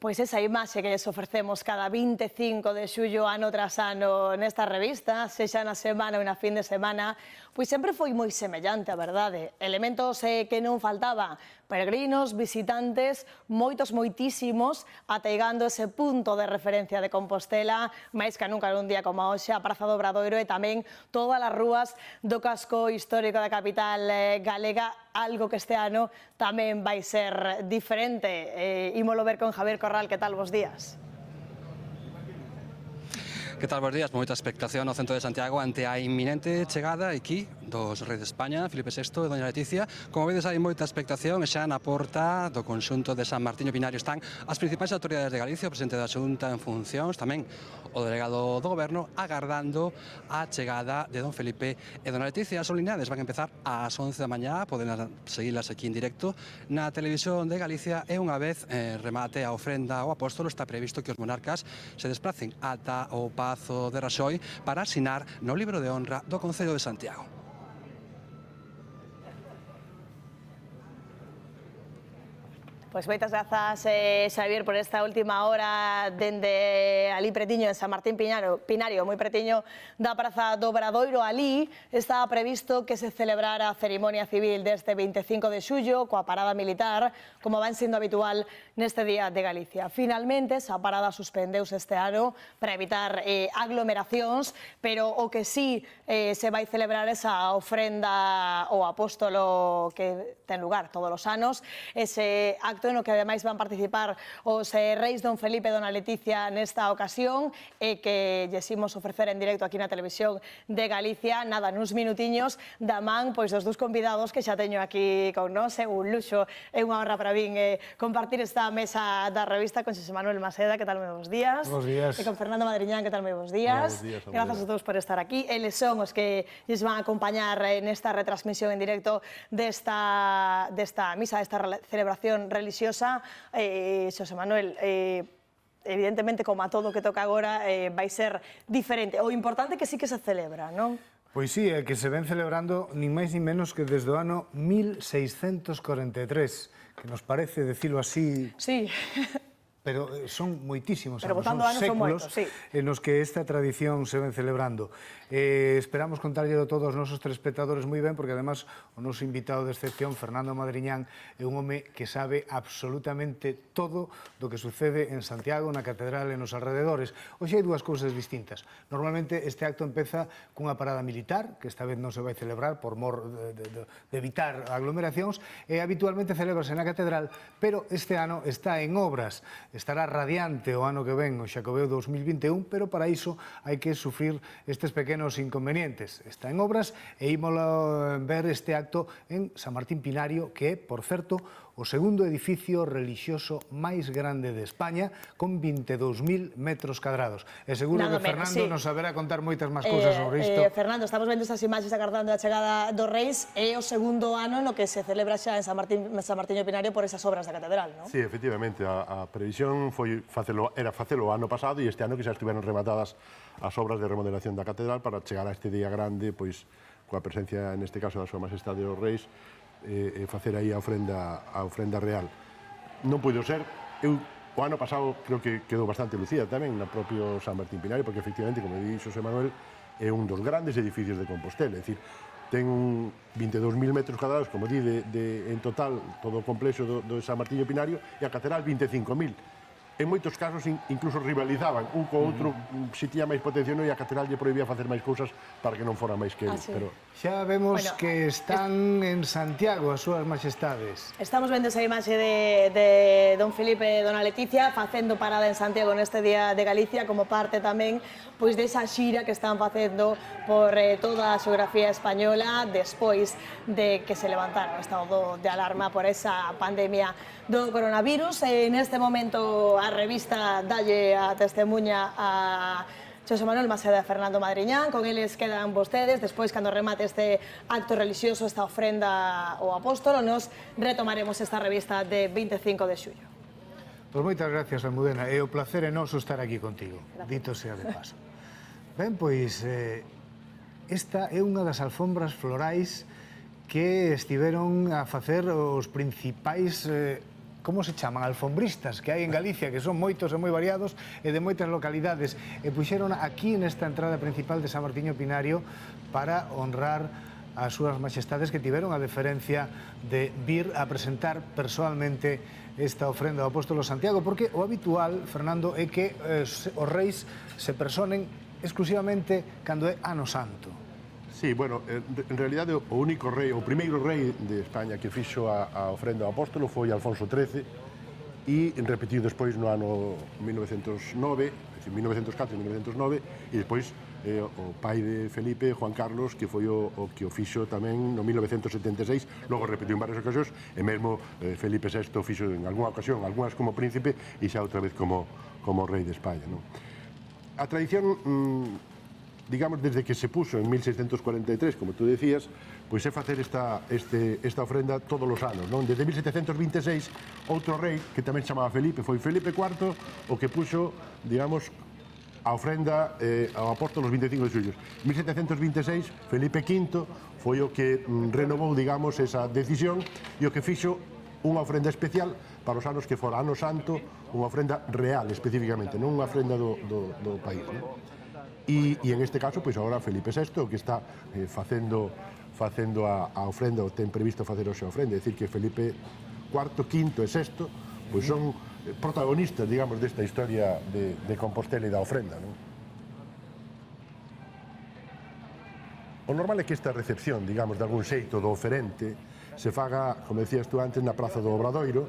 Pois esa imaxe que lles ofrecemos cada 25 de xullo ano tras ano nesta revista, sexa na semana ou na fin de semana, pois sempre foi moi semellante, a verdade. Elementos que non faltaban, peregrinos, visitantes, moitísimos, ateigando ese punto de referencia de Compostela, máis que nunca nun día como hoxe, a Praza do Obradoiro e tamén todas as rúas do casco histórico da capital galega, algo que este ano tamén vai ser diferente. Ímolo ver con Javier Corral. Que tal, bos días? Que tal, bos días? Moita expectación no centro de Santiago ante a inminente chegada aquí dos reis de España, Filipe VI e Doña Leticia. Como vedes, hai moita expectación e xa na porta do conxunto de San Martiño Pinario están as principais autoridades de Galicia, o presidente da Xunta en funcións, tamén o delegado do Goberno, agardando a chegada de don Felipe e Doña Leticia. As solemnidades van a empezar ás 11 da mañá, poden seguilas aquí en directo na televisión de Galicia, e unha vez remate a ofrenda ao apóstolo, está previsto que os monarcas se desplacen ata o Pazo de Raxoi para asinar no libro de honra do Concello de Santiago. Pois moitas grazas, Xavier, por esta última hora dende ali pretiño en San Martín Pinario, moi pretiño da Praza do Obradoiro. Ali estaba previsto que se celebrara a cerimonia civil deste 25 de xullo coa parada militar, como van sendo habitual neste Día de Galicia. Finalmente, esa parada suspendeuse este ano para evitar aglomeracións, pero o que sí se vai celebrar esa ofrenda ao apóstolo que ten lugar todos os anos, ese acto no que ademais van participar os reis don Felipe e dona Leticia nesta ocasión, e que lles imos ofrecer en directo aquí na televisión de Galicia, nada, nuns minutiños, da man pois dos dous convidados que xa teño aquí con nós. É un luxo, é unha honra para min compartir esta mesa da revista con Xosé Manuel Maseda. Que tal, moi bons días? Bos días. E con Fernando Madriñán. Que tal, moi bons días? Bos días. Grazas a todos por estar aquí. Eles son os que lles van a acompañar nesta retransmisión en directo desta misa, desta celebración religiosa. Xosé Manuel, evidentemente, como a todo o que toca agora, vai ser diferente. O importante é que sí que se celebra, non? Pois sí, é que se ven celebrando nin máis nin menos que desde o ano 1643, que nos parece decilo así... Sí. Pero son moitísimos anos, son séculos en os que esta tradición se ven celebrando. Esperamos contarllelo todos os nosos telespectadores moi ben, porque además o noso invitado de excepción, Fernando Madriñán, é un home que sabe absolutamente todo do que sucede en Santiago, na catedral e nos alrededores. Hoxe hai dúas cousas distintas. Normalmente este acto empeza cunha parada militar, que esta vez non se vai celebrar por mor de evitar aglomeracións, e habitualmente celebrase na catedral, pero este ano está en obras. Estará radiante o ano que ven, o Xacobeo 2021, pero para iso hai que sufrir estes pequenos inconvenientes. Está en obras e ímolo ver este acto en San Martín Pinario, que é, por certo, o segundo edificio relixioso máis grande de España, con 22.000 metros cadrados. E seguro que Fernando nos saberá contar moitas máis cousas sobre isto. Fernando, estamos vendo estas imaxes agardando a chegada dos reis, é o segundo ano no que se celebra xa en San Martiño Pinario por esas obras da catedral, non? Sí, efectivamente, a previsión era facelo o ano pasado, e este ano que xa estiveron rematadas as obras de remodelación da catedral para chegar a este día grande, pois coa presencia, neste caso, da súa majestade os reis, e facer aí a ofrenda real. Non puido ser. Eu, o ano pasado, creo que quedou bastante lucida tamén na propio San Martín Pinario, porque efectivamente, como di Xosé Manuel, é un dos grandes edificios de Compostela, é dicir, ten 22.000 metros cadrados, como di, en total, todo o complexo do San Martiño Pinario, e a catedral 25.000. En moitos casos incluso rivalizaban un co outro, se tiña máis potencia e a catedral lle prohibía facer máis cousas para que non fora máis que eles. Xa vemos que están en Santiago as súas majestades. Estamos vendo esa imaxe de don Felipe e dona Leticia facendo parada en Santiago neste Día de Galicia, como parte tamén pois desa xira que están facendo por toda a xeografía española despois de que se levantara o estado de alarma por esa pandemia do coronavirus. Neste momento a revista dalle a testemunha a Xosé Manuel Maseda e Fernando Madriñán. Con eles quedan vostedes. Despois, cando remate este acto religioso, esta ofrenda ao apóstolo, nos retomaremos esta revista de 25 de xullo. Pois moitas gracias, Almudena. É o placer é noso estar aquí contigo. Dito sea de paso. Ben, pois, esta é unha das alfombras florais que estiveron a facer os principais como se chaman, alfombristas que hai en Galicia, que son moitos e moi variados e de moitas localidades, e puxeron aquí nesta entrada principal de San Martiño Pinario para honrar as súas majestades que tiveron a deferencia de vir a presentar persoalmente esta ofrenda ao apóstolo Santiago, porque o habitual, Fernando, é que os reis se personen exclusivamente cando é Ano Santo. Sí, bueno, en realidade o único rei, o primeiro rei de España que fixo a ofrenda ao apóstolo foi Alfonso XIII e repetiu despois no ano 1909, é dicir, 1904 e 1909, e despois o pai de Felipe, Juan Carlos, que foi o que o fixo tamén no 1976, logo repetiu en varias ocasións, e mesmo Felipe VI fixo en algunha ocasión, algunhas como príncipe e xa outra vez como rei de España, non? A tradición, digamos, desde que se puso en 1643, como tú decías, pois é facer esta ofrenda todos os anos, non? Desde 1726, outro rei, que tamén se chamaba Felipe, foi Felipe IV, o que puxo, digamos, a ofrenda ao apóstolo os 25 de xullo. En 1726, Felipe V foi o que renovou, digamos, esa decisión e o que fixo unha ofrenda especial para os anos que fora Ano Santo, unha ofrenda real, especificamente, non unha ofrenda do país, non? E en este caso, pois agora Felipe VI, que está facendo a ofrenda, ou ten previsto facer hoxe a ofrenda, é dicir que Felipe IV, V e VI, pois son protagonistas, digamos, desta historia de Compostela e da ofrenda, non? O normal é que esta recepción, digamos, de algún xeito do oferente se faga, como decías tú antes, na Praza do Obradoiro,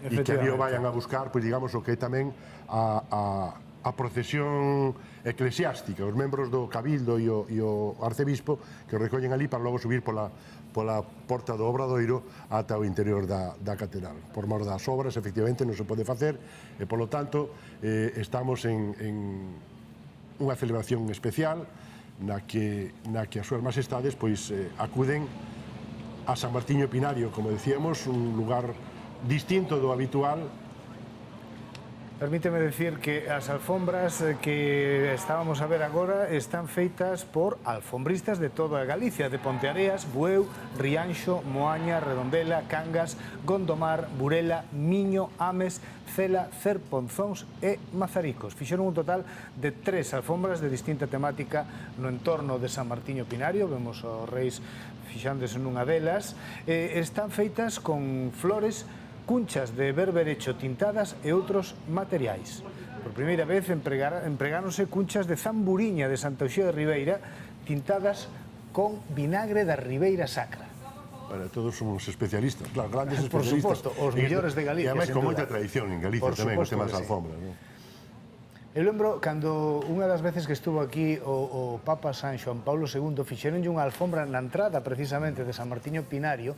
e que ali o vayan a buscar, pois digamos, o que é tamén a procesión eclesiástica, os membros do Cabildo e o arcebispo que o recollen ali para logo subir pola porta do Obradoiro ata o interior da catedral. Por mor das obras, efectivamente, non se pode facer e, polo tanto, estamos en unha celebración especial na que as súas majestades pois acuden a San Martiño Pinario, como decíamos, un lugar distinto do habitual. Permíteme decir que as alfombras que estábamos a ver agora están feitas por alfombristas de toda Galicia, de Ponteareas, Bueu, Rianxo, Moaña, Redondela, Cangas, Gondomar, Burela, Miño, Ames, Cela, Cerponzóns e Mazaricos. Fixeron un total de 3 alfombras de distinta temática no entorno de San Martiño Pinario, vemos os reis fixándose nunha delas, están feitas con flores, cunchas de berberecho tintadas e outros materiais. Por primeira vez empregáronse cunchas de zamburiña de Santa Uxía de Ribeira tintadas con vinagre da Ribeira Sacra. Bueno, todos somos especialistas, claro, grandes Por especialistas. suposto, os millores de Galicia, E ademais sin con duda. moita tradición en Galicia tamén, os temas de alfombra, non? Eu lembro cando unha das veces que estuvo aquí o Papa San Xoán Paulo II fixeronlle unha alfombra na entrada precisamente de San Martiño Pinario,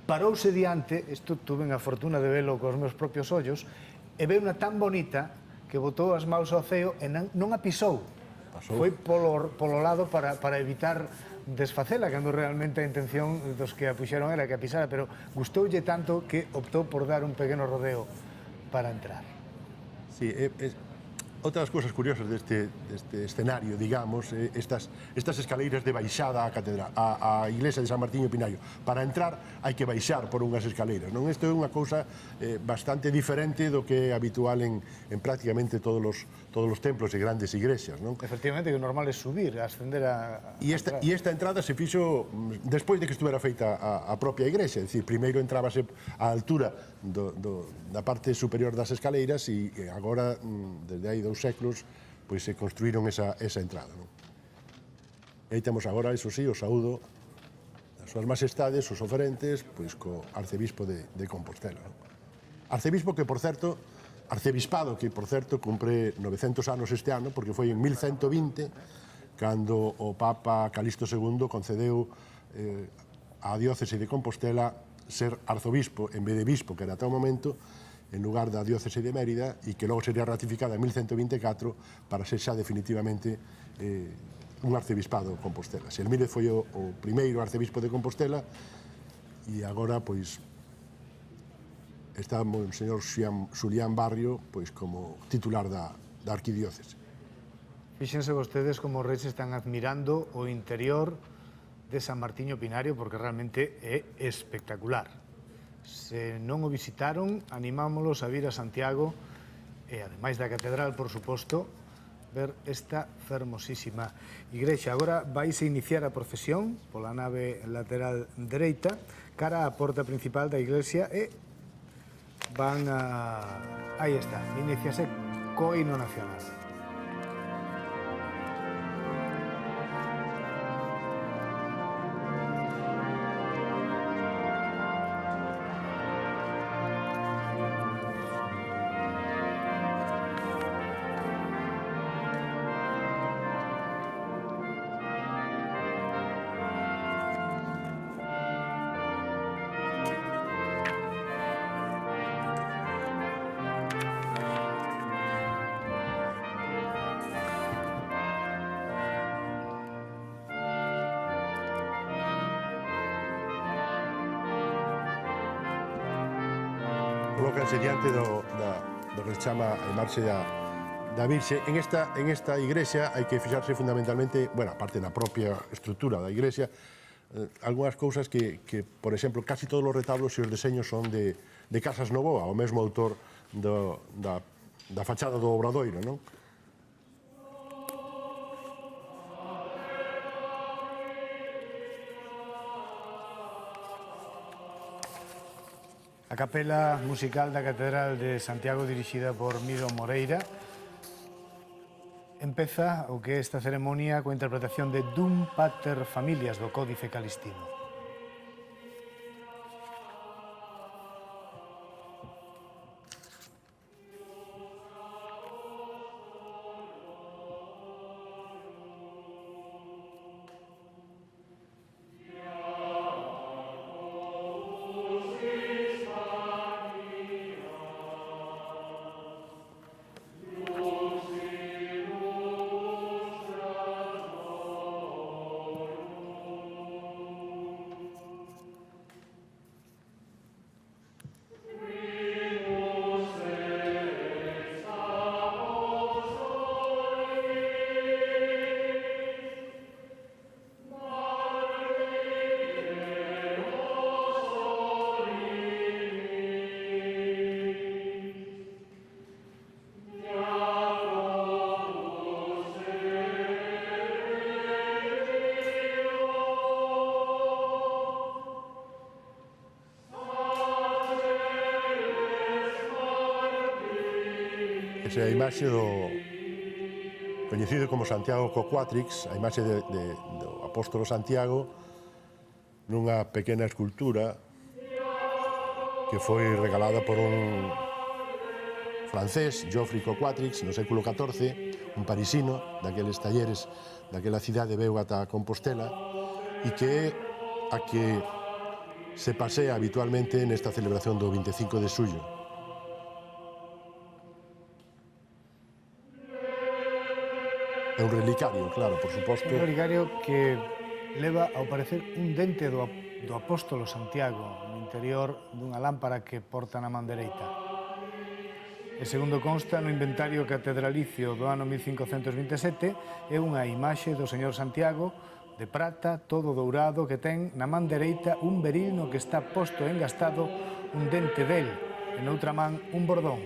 parouse diante, isto tuve a fortuna de velo cos meus propios ollos, e veu unha tan bonita que botou as maus ao ceo e non a pisou. Foi polo lado para evitar desfacela, cando realmente a intención dos que a puxeron era que a pisara, pero gustoulle tanto que optou por dar un pequeno rodeo para entrar. Sí, outras cousas curiosas deste escenario, digamos, estas escaleiras de baixada á catedral, á iglesia de San Martiño Pinario. Para entrar hai que baixar por unhas escaleiras, non? Isto é unha cousa bastante diferente do que é habitual en prácticamente todos os templos e grandes igrexas, non? Efectivamente, que o normal é subir, ascender a... E esta entrada se fixo despois de que estuvera feita a propia igrexa, é dicir, primeiro entrábase á altura da parte superior das escaleiras e agora, desde hai 2 séculos, pois se construíron esa entrada, non? E aí temos agora, iso sí, o saúdo das súas majestades, os oferentes, pois co arcebispo de Compostela, non? Arcebispado que, por certo, cumpre 900 anos este ano, porque foi en 1120 cando o Papa Calixto II concedeu á diócese de Compostela ser arzobispo en vez de bispo, que era ata o momento, en lugar da diócese de Mérida, e que logo sería ratificada en 1124 para ser xa definitivamente un arcebispado de Compostela. Xermídez foi o primeiro arcebispo de Compostela e agora, pois, está o señor Xulián Barrio pois como titular da arquidiócese. Fíxense vostedes como os reis están admirando o interior de San Martiño Pinario porque realmente é espectacular. Se non o visitaron, animámolos a vir a Santiago e, ademais da catedral, por suposto, ver esta fermosísima igrexa. Agora vais a iniciar a procesión pola nave lateral dereita cara á porta principal da iglesia e van a... Aí está, iniciase co himno nacional. Colócanse diante do que se chama a imaxe da Virxe. En esta igrexa hai que fixarse fundamentalmente, bueno, aparte na propia estrutura da igrexa, algunhas cousas que, por exemplo, casi todos os retablos e os deseños son de Casas Novoa, o mesmo autor da fachada do Obradoiro, non? A capela musical da Catedral de Santiago, dirixida por Miro Moreira, empeza o que é esta ceremonia coa interpretación de Dum Pater Familias do Códice Calistino. Esa é a imaxe do coñecido como Santiago Coquatrix, a imaxe do apóstolo Santiago nunha pequena escultura que foi regalada por un francés, Geoffrey Coquatrix, no século XIV, un parisino daqueles talleres daquela cidade veu ata Compostela e que é a que se pasea habitualmente nesta celebración do 25 de xullo. É un relicario, claro, por suposto. Un relicario que leva, ao parecer, un dente do apóstolo Santiago no interior dunha lámpara que porta na man dereita. E segundo consta no inventario catedralicio do ano 1527, é unha imaxe do señor Santiago de prata, todo dourado, que ten na man dereita un beril no que está posto e engastado un dente del, e noutra man un bordón.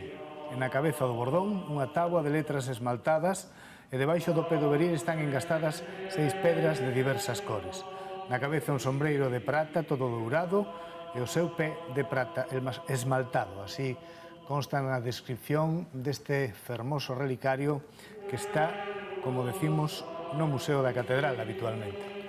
E na cabeza do bordón unha táboa de letras esmaltadas e debaixo do pé do beril están engastadas 6 pedras de diversas cores. Na cabeza un sombreiro de prata, todo dourado, e o seu pé de prata esmaltado. Así consta na descripción deste fermoso relicario que está, como decimos, no Museo da Catedral habitualmente.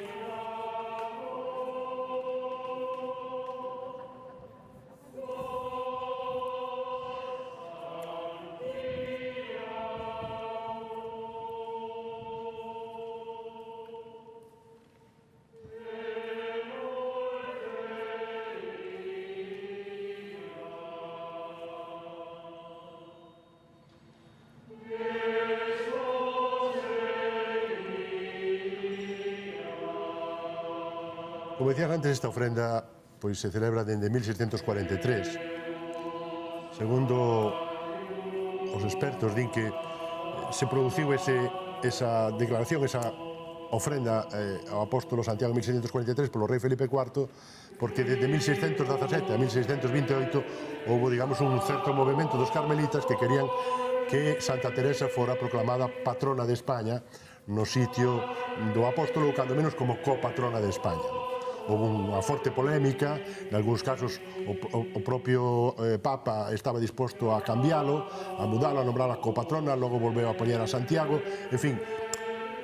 Como decías antes, esta ofrenda pois, se celebra dende 1643. Segundo os expertos, din que se produciu esa declaración, esa ofrenda ao apóstolo Santiago en 1643 polo rei Felipe IV, porque desde 1617 a 1628 houve, digamos, un certo movimento dos carmelitas que querían que Santa Teresa fora proclamada patrona de España no sitio do apóstolo, ou cando menos como copatrona de España. Houve unha forte polémica, en algúns casos o propio Papa estaba disposto a cambiálo, a mudalo, a nombrala copatrona, logo volveu a poñer a Santiago, en fin.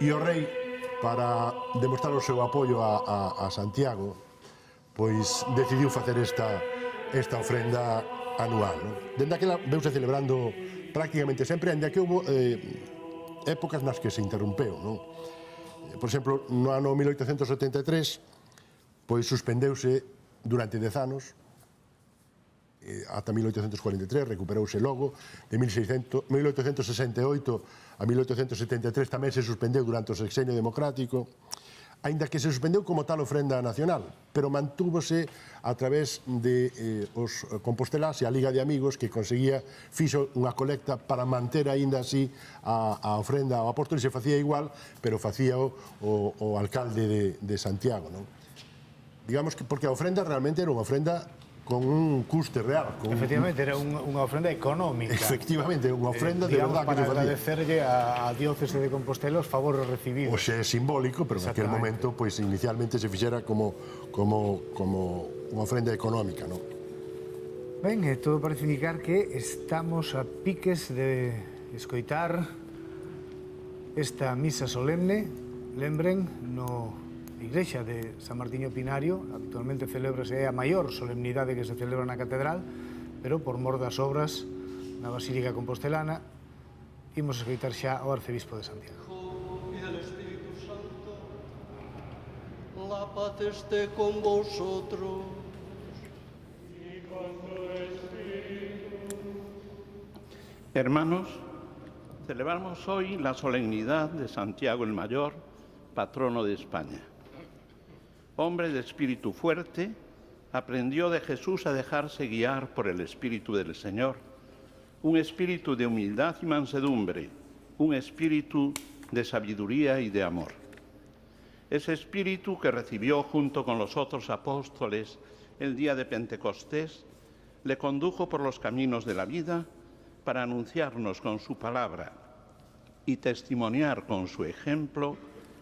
E o rei, para demostrar o seu apoio a Santiago, pois decidiu facer esta ofrenda anual. Dende aquela veuse celebrando prácticamente sempre, ainda que houve épocas nas que se interrompeu. Por exemplo, no ano 1873, pois suspendeuse durante 10 anos, ata 1843, recuperouse logo, de 1868 a 1873 tamén se suspendeu durante o sexenio democrático, aínda que se suspendeu como tal ofrenda nacional, pero mantúvose a través de os compostelás e a Liga de Amigos que conseguía, fixo unha colecta para manter aínda así a ofrenda ao apóstolo, e se facía igual, pero facía o alcalde de Santiago. Digamos que porque a ofrenda realmente era unha ofrenda con un custe real. Efectivamente, era unha ofrenda económica. Efectivamente, unha ofrenda de verdad que se facía. Para agradecerlle a diócese de Compostela os favores recibidos. Oxe, é simbólico, pero naquele momento, pois, inicialmente se fixera como unha ofrenda económica, non? Ben, todo parece indicar que estamos a piques de escoitar esta misa solemne, lembren, no Igrexa de San Martiño Pinario. Actualmente celebrase a maior solemnidade que se celebra na catedral, pero por mor das obras na Basílica Compostelana imos escoitar xa ao arcebispo de Santiago. Y del Espíritu Santo, la paz esté con vosotros. Y con tu espíritu. Hermanos, celebramos hoy la solemnidad de Santiago el Mayor, patrono de España. Hombre de espíritu fuerte, aprendió de Jesús a dejarse guiar por el Espíritu del Señor, un espíritu de humildad y mansedumbre, un espíritu de sabiduría y de amor. Ese espíritu que recibió junto con los otros apóstoles el día de Pentecostés, le condujo por los caminos de la vida para anunciarnos con su palabra y testimoniar con su ejemplo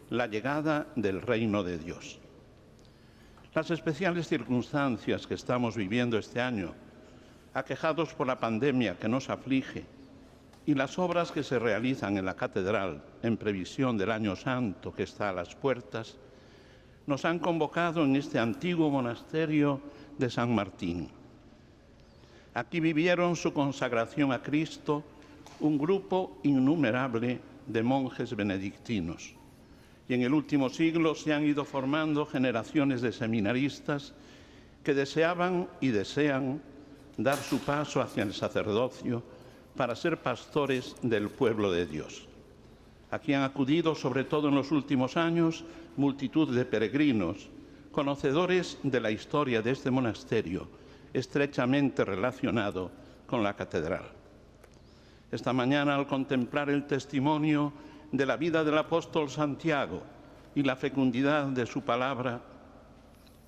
la llegada del reino de Dios. Las especiales circunstancias que estamos viviendo este año, aquejados por la pandemia que nos aflige, y las obras que se realizan en la catedral en previsión del Año Santo que está a las puertas, nos han convocado en este antiguo monasterio de San Martín. Aquí vivieron su consagración a Cristo un grupo innumerable de monjes benedictinos. Y en el último siglo se han ido formando generaciones de seminaristas que deseaban y desean dar su paso hacia el sacerdocio para ser pastores del pueblo de Dios. Aquí han acudido, sobre todo en los últimos años, multitud de peregrinos, conocedores de la historia de este monasterio, estrechamente relacionado con la catedral. Esta mañana, al contemplar el testimonio de la vida del apóstol Santiago y la fecundidad de su palabra,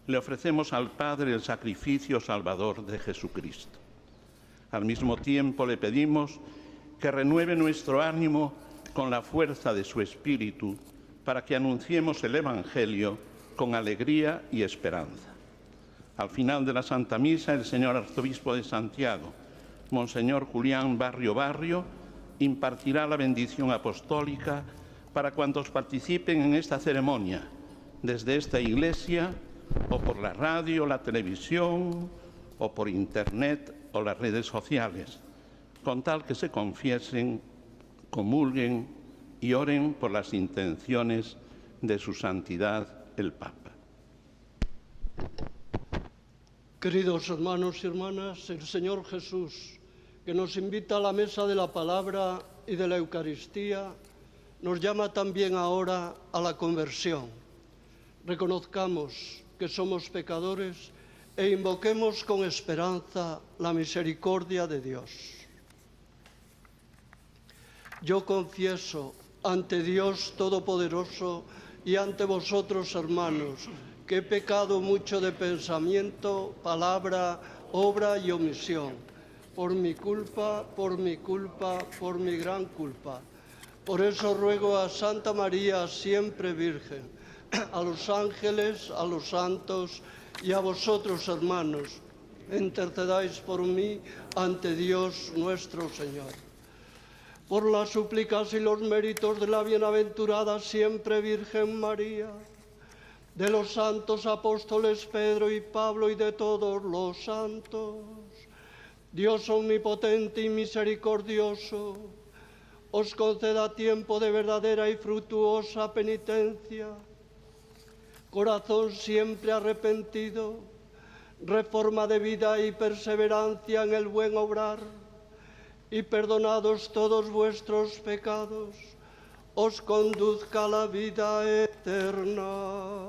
le ofrecemos al Padre el sacrificio salvador de Jesucristo. Al mismo tiempo le pedimos que renueve nuestro ánimo con la fuerza de su Espíritu para que anunciemos el Evangelio con alegría y esperanza. Al final de la Santa Misa, el señor Arzobispo de Santiago, Monseñor Julián Barrio, impartirá la bendición apostólica para cuantos participen en esta ceremonia, desde esta iglesia o por la radio, la televisión o por internet o las redes sociales, con tal que se confiesen, comulguen y oren por las intenciones de su santidad el Papa. Queridos hermanos y hermanas, el Señor Jesús, que nos invita a la mesa de la palabra y de la Eucaristía, nos llama también ahora a la conversión. Reconozcamos que somos pecadores e invoquemos con esperanza la misericordia de Dios. Yo confieso ante Dios Todopoderoso y ante vosotros, hermanos, que he pecado mucho de pensamiento, palabra, obra y omisión, por mi culpa, por mi culpa, por mi gran culpa. Por eso ruego a Santa María, siempre Virgen, a los ángeles, a los santos y a vosotros, hermanos, intercedáis por mí ante Dios nuestro Señor. Por las súplicas y los méritos de la bienaventurada siempre Virgen María, de los santos apóstoles Pedro y Pablo y de todos los santos, Dios omnipotente y misericordioso, os conceda tiempo de verdadera y fructuosa penitencia, corazón siempre arrepentido, reforma de vida y perseverancia en el buen obrar, y perdonados todos vuestros pecados, os conduzca a la vida eterna.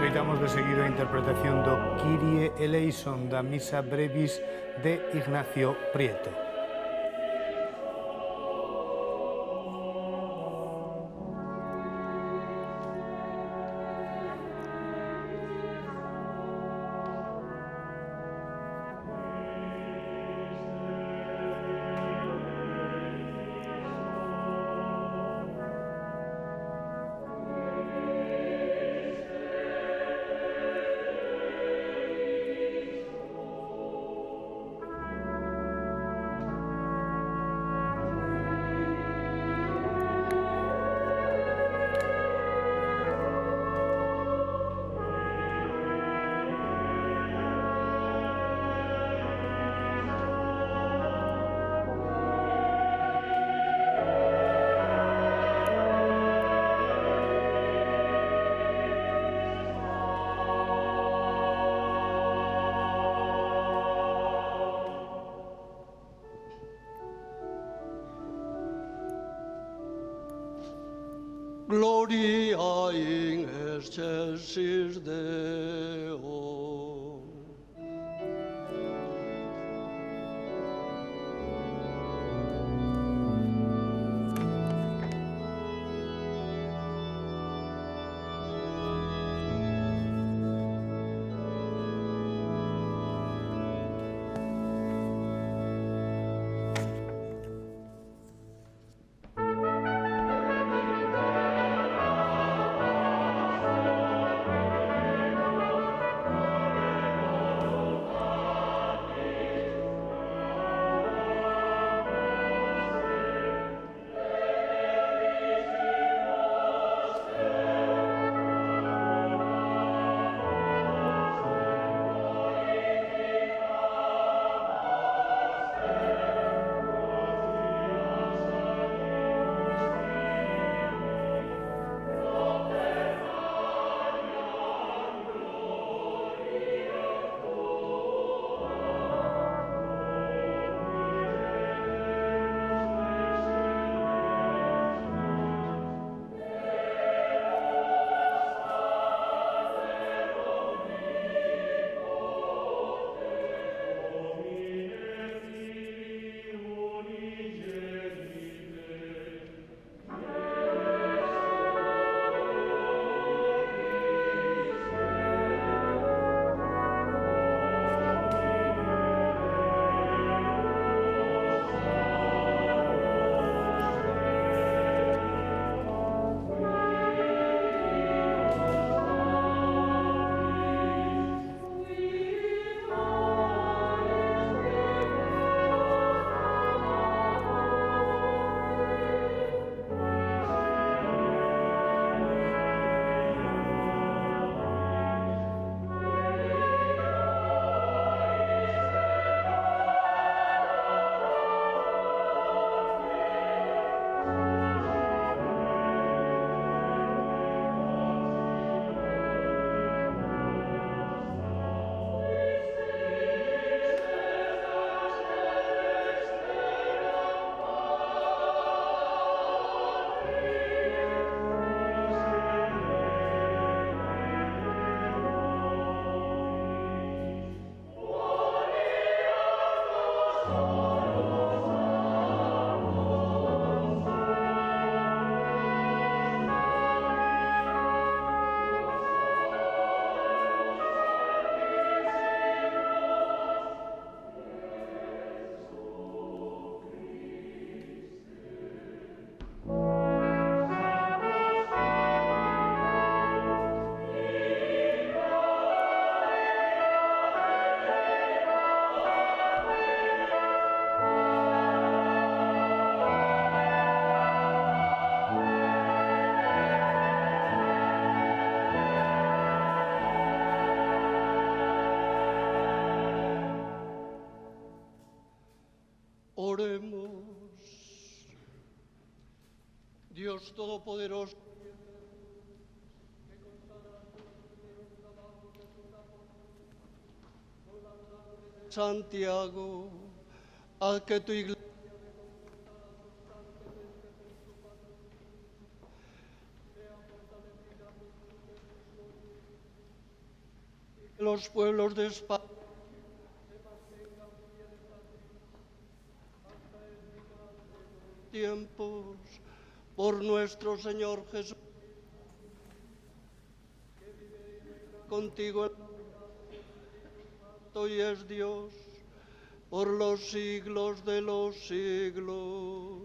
Escoitamos de seguido a interpretación do Kyrie eleison da Misa Brevis de Ignacio Prieto. Gloria in excelsis Deo. Oremos. Dios Todopoderoso, Santiago, haz que tu iglesia los pueblos de España tiempos por nuestro Señor Jesús, que vive contigo y es Dios por los siglos de los siglos.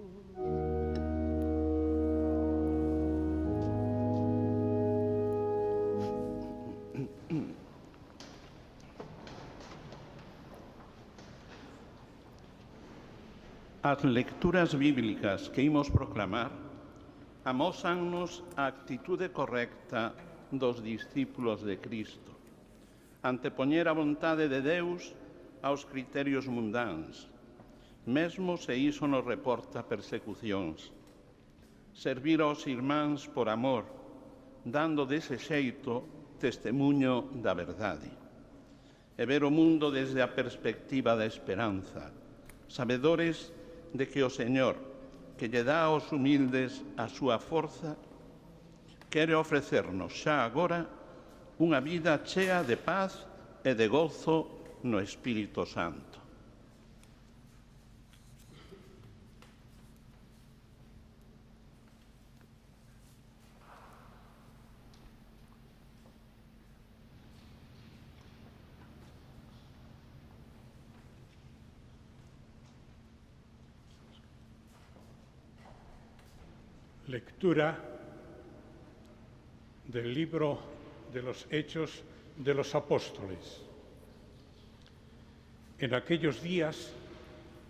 As lecturas bíblicas que imos proclamar amósannos a actitude correcta dos discípulos de Cristo, antepoñer a vontade de Deus aos criterios mundáns, mesmo se iso nos reporta persecucións. Servir aos irmáns por amor, dando dese xeito testemuño da verdade. E ver o mundo desde a perspectiva da esperanza, sabedores de que o Señor, que lle dá aos humildes a súa forza, quere ofrecernos xa agora unha vida chea de paz e de gozo no Espírito Santo. Lectura del libro de los Hechos de los Apóstoles. En aquellos días,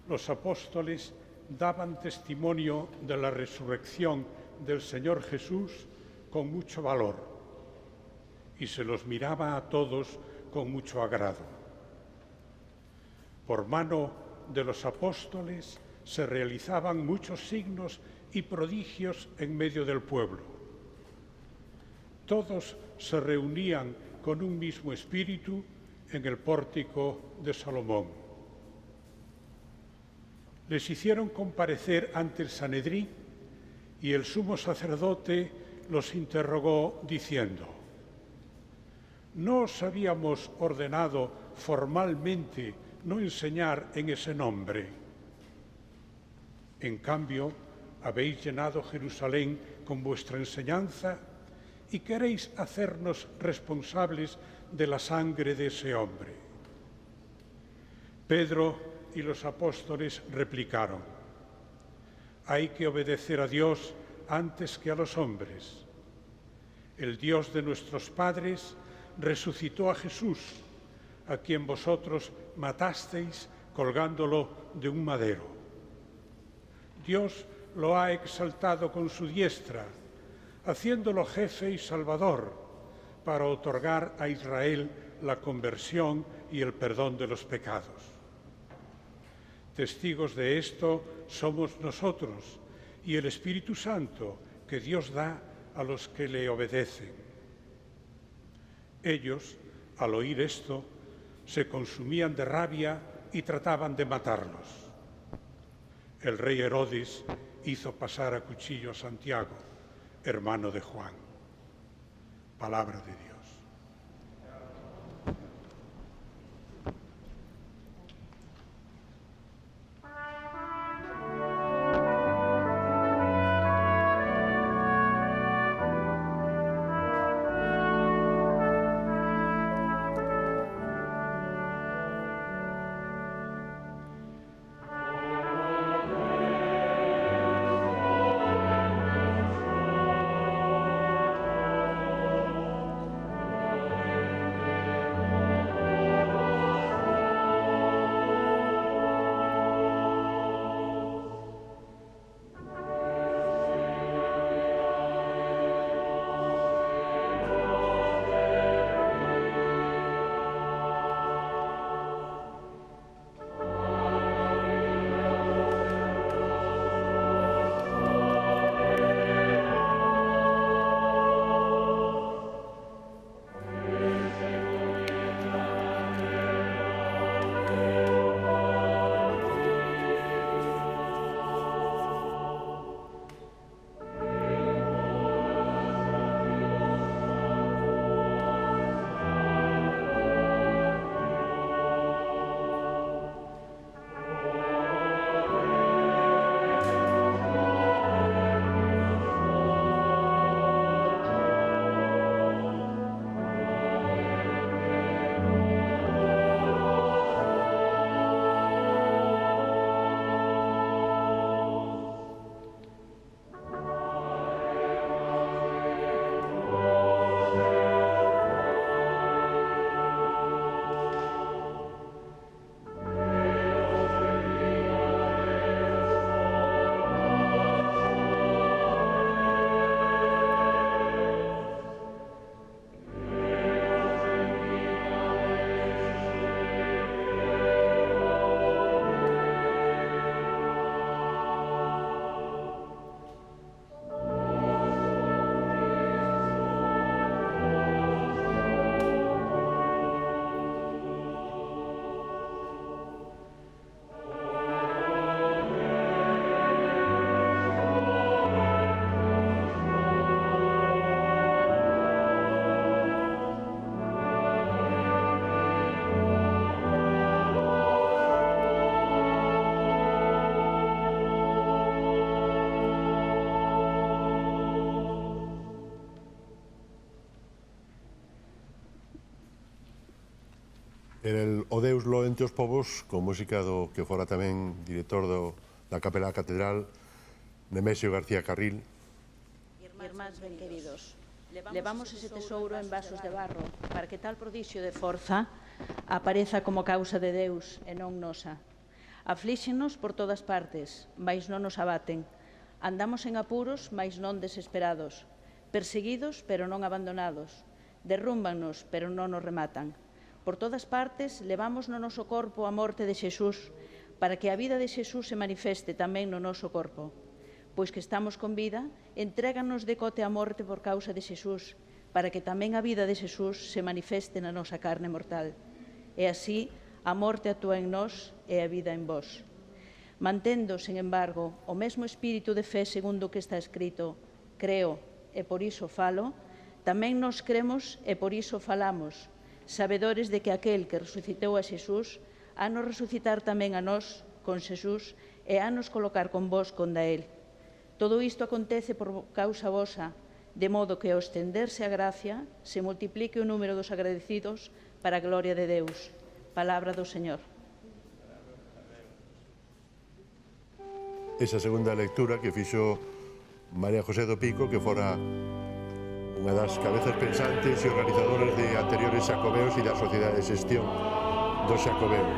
los apóstoles daban testimonio de la resurrección del Señor Jesús con mucho valor y se los miraba a todos con mucho agrado. Por mano de los apóstoles se realizaban muchos signos y prodigios en medio del pueblo. Todos se reunían con un mismo espíritu en el pórtico de Salomón. Les hicieron comparecer ante el Sanedrín y el sumo sacerdote los interrogó diciendo: ¿no os habíamos ordenado formalmente no enseñar en ese nombre? En cambio, habéis llenado Jerusalén con vuestra enseñanza y queréis hacernos responsables de la sangre de ese hombre. Pedro y los apóstoles replicaron: hay que obedecer a Dios antes que a los hombres. El Dios de nuestros padres resucitó a Jesús, a quien vosotros matasteis colgándolo de un madero. Dios lo ha exaltado con su diestra, haciéndolo jefe y salvador, para otorgar a Israel la conversión y el perdón de los pecados. Testigos de esto somos nosotros y el Espíritu Santo que Dios da a los que le obedecen. Ellos, al oír esto, se consumían de rabia y trataban de matarlos. El rey Herodes hizo pasar a cuchillo a Santiago, hermano de Juan. Palabra de Dios. O Deus lo entre os povos, con música do que fora tamén director da Capela da Catedral, Nemesio García Carril. Irmáns ben queridos, levamos ese tesouro en vasos de barro para que tal prodixio de forza apareza como causa de Deus e non nosa. Aflíxennos por todas partes, mais non nos abaten. Andamos en apuros, mais non desesperados. Perseguidos, pero non abandonados. Derrúmbannos, pero non nos rematan. Por todas partes, levamos no noso corpo a morte de Xesús, para que a vida de Xesús se manifeste tamén no noso corpo. Pois que estamos con vida, entréganos de cote a morte por causa de Xesús, para que tamén a vida de Xesús se manifeste na nosa carne mortal. E así, a morte actúa en nós e a vida en vós. Mantendo, sen embargo, o mesmo espírito de fe segundo o que está escrito, creo e por iso falo, tamén nos cremos e por iso falamos, sabedores de que aquel que resucitou a Xesús ha nos resucitar tamén a nós con Xesús e ha nos colocar con vós conda Él. Todo isto acontece por causa vosa, de modo que ao estenderse a gracia se multiplique o número dos agradecidos para a gloria de Deus. Palabra do Señor. Esa segunda lectura que fixo María José do Pico, que fora unha das cabezas pensantes e organizadores de anteriores xacobeos e da Sociedade de Xestión do Xacobeo.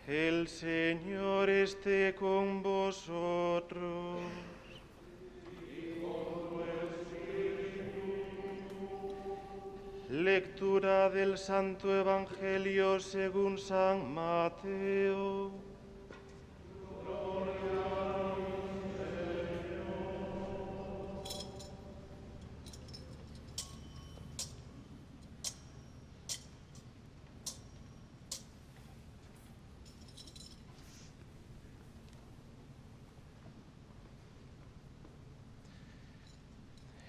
El Señor esté con vosotros. Lectura del Santo Evangelio según San Mateo.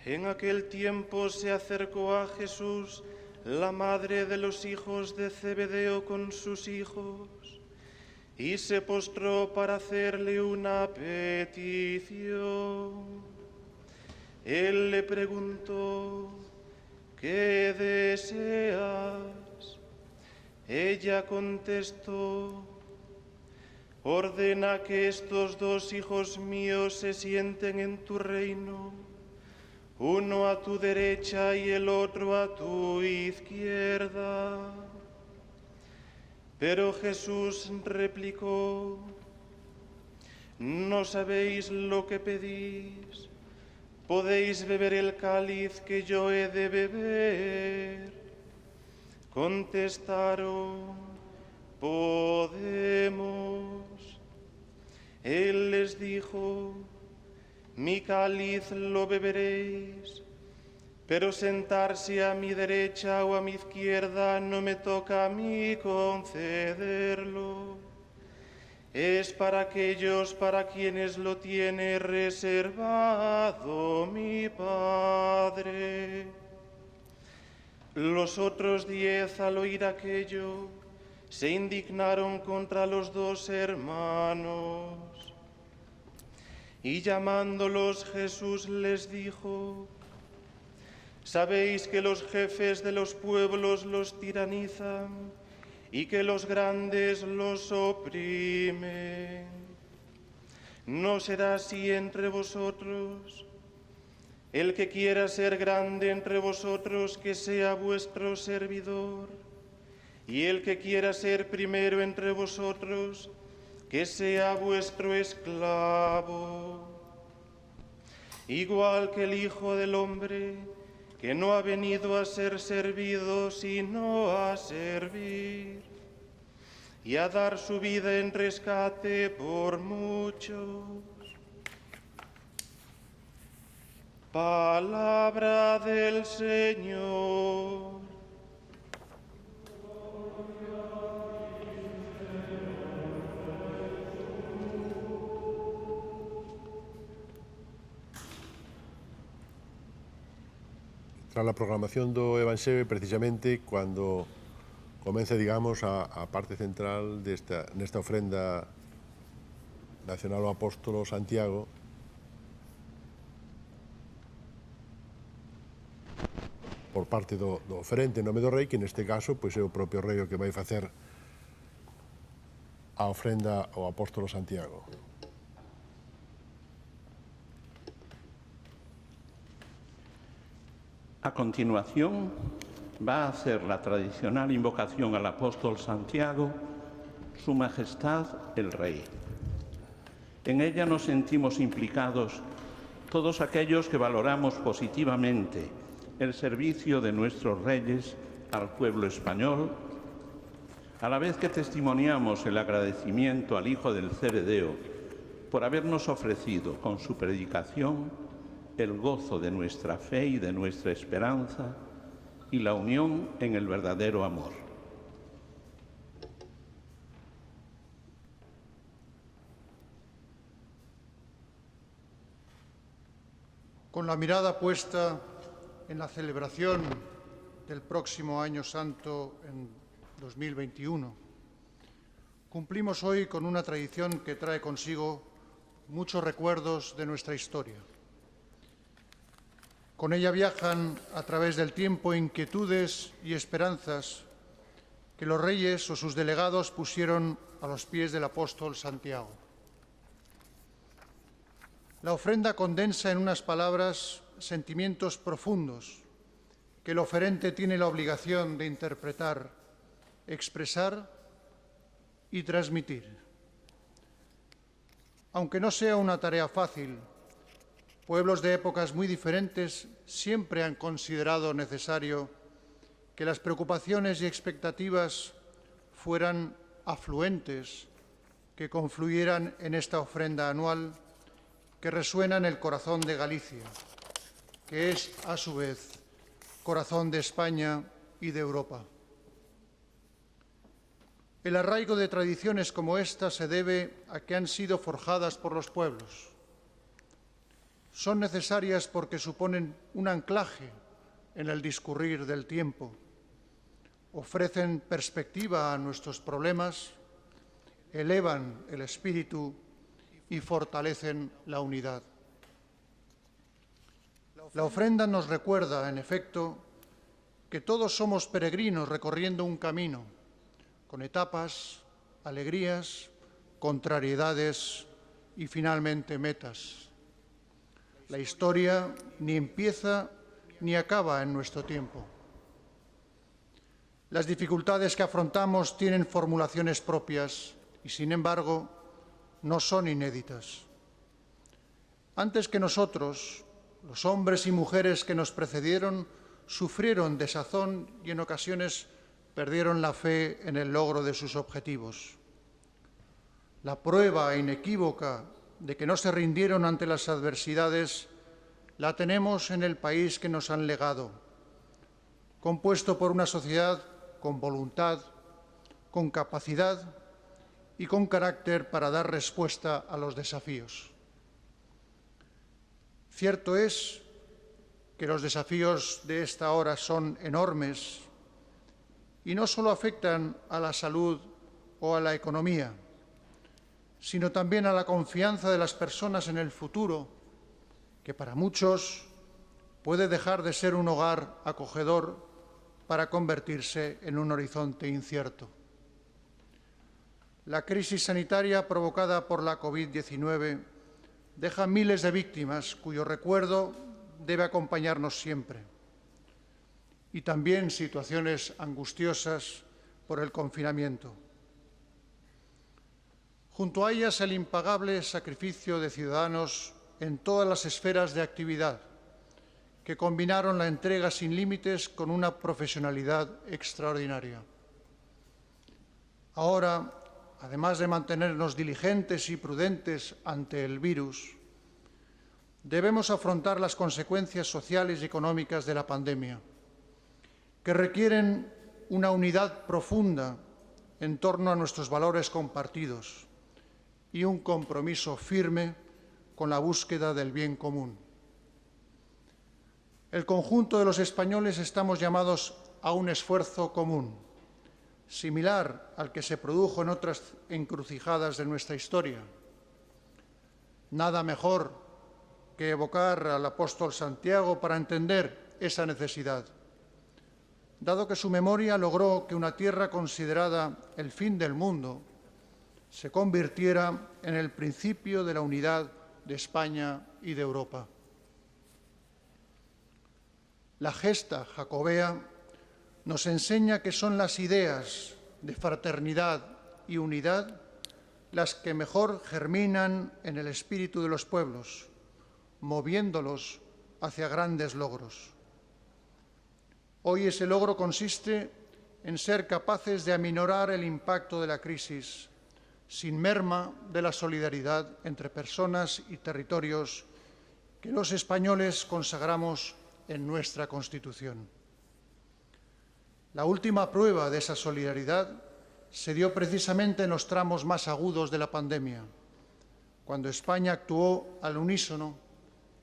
En aquel tiempo se acercó a Jesús la madre de los hijos de Zebedeo con sus hijos y se postró para hacerle una petición. Él le preguntó: ¿qué deseas? Ella contestó: ordena que estos dos hijos míos se sienten en tu reino, uno a tu derecha y el otro a tu izquierda. Pero Jesús replicó: no sabéis lo que pedís. ¿Podéis beber el cáliz que yo he de beber? Contestaron: podemos. Él les dijo: mi cáliz lo beberéis, pero sentarse a mi derecha o a mi izquierda no me toca a mí concederlo. Es para aquellos para quienes lo tiene reservado mi Padre. Los otros 10, al oír aquello, se indignaron contra los dos hermanos. Y llamándolos, Jesús les dijo: sabéis que los jefes de los pueblos los tiranizan y que los grandes los oprimen. No será así entre vosotros. El que quiera ser grande entre vosotros, que sea vuestro servidor, y el que quiera ser primero entre vosotros, que sea vuestro esclavo. Igual que el Hijo del Hombre, que no ha venido a ser servido, sino a servir, y a dar su vida en rescate por muchos. Palabra del Señor. Tras la proclamación do Evangelio, precisamente cuando comece, digamos, a parte central nesta ofrenda nacional ao apóstolo Santiago, por parte do oferente en nome do rei, que neste caso pois, é o propio rei o que vai facer a ofrenda ao apóstolo Santiago. A continuación, va a hacer la tradicional invocación al apóstol Santiago, Su Majestad el Rey. En ella nos sentimos implicados todos aquellos que valoramos positivamente el servicio de nuestros reyes al pueblo español, a la vez que testimoniamos el agradecimiento al Hijo del Cebedeo por habernos ofrecido con su predicación el gozo de nuestra fe y de nuestra esperanza y la unión en el verdadero amor. Con la mirada puesta en la celebración del próximo Año Santo en 2021, cumplimos hoy con una tradición que trae consigo muchos recuerdos de nuestra historia. Con ella viajan a través del tiempo inquietudes y esperanzas que los reyes o sus delegados pusieron a los pies del apóstol Santiago. La ofrenda condensa en unas palabras sentimientos profundos que el oferente tiene la obligación de interpretar, expresar y transmitir. Aunque no sea una tarea fácil, pueblos de épocas muy diferentes siempre han considerado necesario que las preocupaciones y expectativas fueran afluentes, que confluyeran en esta ofrenda anual que resuena en el corazón de Galicia, que es, a su vez, corazón de España y de Europa. El arraigo de tradiciones como esta se debe a que han sido forjadas por los pueblos. Son necesarias porque suponen un anclaje en el discurrir del tiempo, ofrecen perspectiva a nuestros problemas, elevan el espíritu y fortalecen la unidad. La ofrenda nos recuerda, en efecto, que todos somos peregrinos recorriendo un camino, con etapas, alegrías, contrariedades y finalmente metas. La historia ni empieza ni acaba en nuestro tiempo. Las dificultades que afrontamos tienen formulaciones propias y, sin embargo, no son inéditas. Antes que nosotros, los hombres y mujeres que nos precedieron sufrieron desazón y en ocasiones perdieron la fe en el logro de sus objetivos. La prueba inequívoca de que no se rindieron ante las adversidades la tenemos en el país que nos han legado, compuesto por una sociedad con voluntad, con capacidad y con carácter para dar respuesta a los desafíos. Cierto es que los desafíos de esta hora son enormes y no solo afectan a la salud o a la economía, sino también a la confianza de las personas en el futuro, que para muchos puede dejar de ser un hogar acogedor para convertirse en un horizonte incierto. La crisis sanitaria provocada por la COVID-19 deja miles de víctimas cuyo recuerdo debe acompañarnos siempre, y también situaciones angustiosas por el confinamiento. Junto a ellas, el impagable sacrificio de ciudadanos en todas las esferas de actividad, que combinaron la entrega sin límites con una profesionalidad extraordinaria. Ahora, además de mantenernos diligentes y prudentes ante el virus, debemos afrontar las consecuencias sociales y económicas de la pandemia, que requieren una unidad profunda en torno a nuestros valores compartidos y un compromiso firme con la búsqueda del bien común. El conjunto de los españoles estamos llamados a un esfuerzo común, similar al que se produjo en otras encrucijadas de nuestra historia. Nada mejor que evocar al apóstol Santiago para entender esa necesidad, dado que su memoria logró que una tierra considerada el fin del mundo se convirtiera en el principio de la unidad de España y de Europa. La gesta jacobea nos enseña que son las ideas de fraternidad y unidad las que mejor germinan en el espíritu de los pueblos, moviéndolos hacia grandes logros. Hoy ese logro consiste en ser capaces de aminorar el impacto de la crisis, sin merma de la solidaridad entre personas y territorios que los españoles consagramos en nuestra Constitución. La última prueba de esa solidaridad se dio precisamente en los tramos más agudos de la pandemia, cuando España actuó al unísono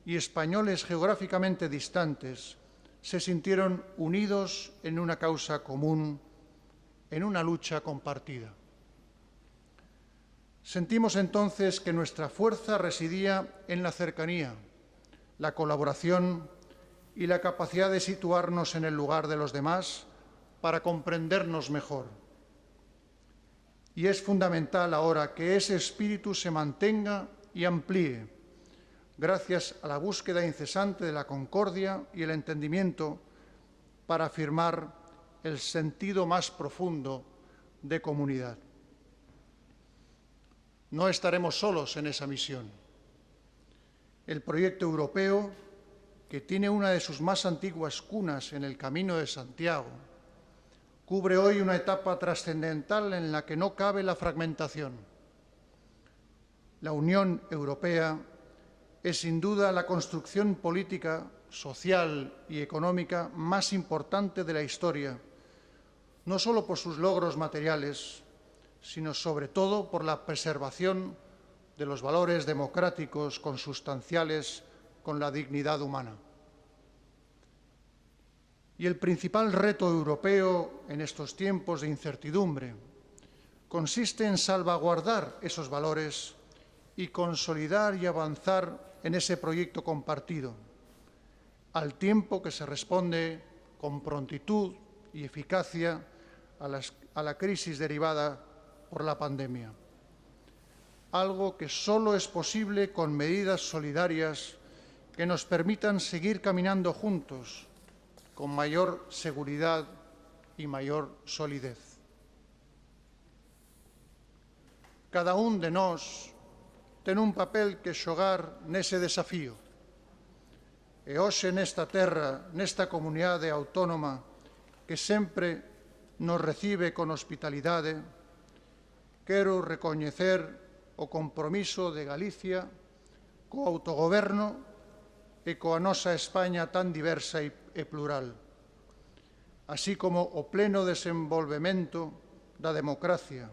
y españoles geográficamente distantes se sintieron unidos en una causa común, en una lucha compartida. Sentimos entonces que nuestra fuerza residía en la cercanía, la colaboración y la capacidad de situarnos en el lugar de los demás para comprendernos mejor. Y es fundamental ahora que ese espíritu se mantenga y amplíe, gracias a la búsqueda incesante de la concordia y el entendimiento para afirmar el sentido más profundo de comunidad. No estaremos solos en esa misión. El proyecto europeo, que tiene una de sus más antiguas cunas en el Camino de Santiago, cubre hoy una etapa trascendental en la que no cabe la fragmentación. La Unión Europea es sin duda la construcción política, social y económica más importante de la historia, no solo por sus logros materiales, sino sobre todo por la preservación de los valores democráticos consustanciales con la dignidad humana. Y el principal reto europeo en estos tiempos de incertidumbre consiste en salvaguardar esos valores y consolidar y avanzar en ese proyecto compartido, al tiempo que se responde con prontitud y eficacia a las a la crisis derivada por la pandemia. Algo que solo es posible con medidas solidarias que nos permitan seguir caminando juntos con mayor seguridad y mayor solidez. Cada un de nós ten un papel que xogar nese desafío. E hoxe nesta terra, nesta comunidade autónoma que sempre nos recibe con hospitalidade, quero recoñecer o compromiso de Galicia co autogoberno e coa nosa España tan diversa e plural, así como o pleno desenvolvemento da democracia,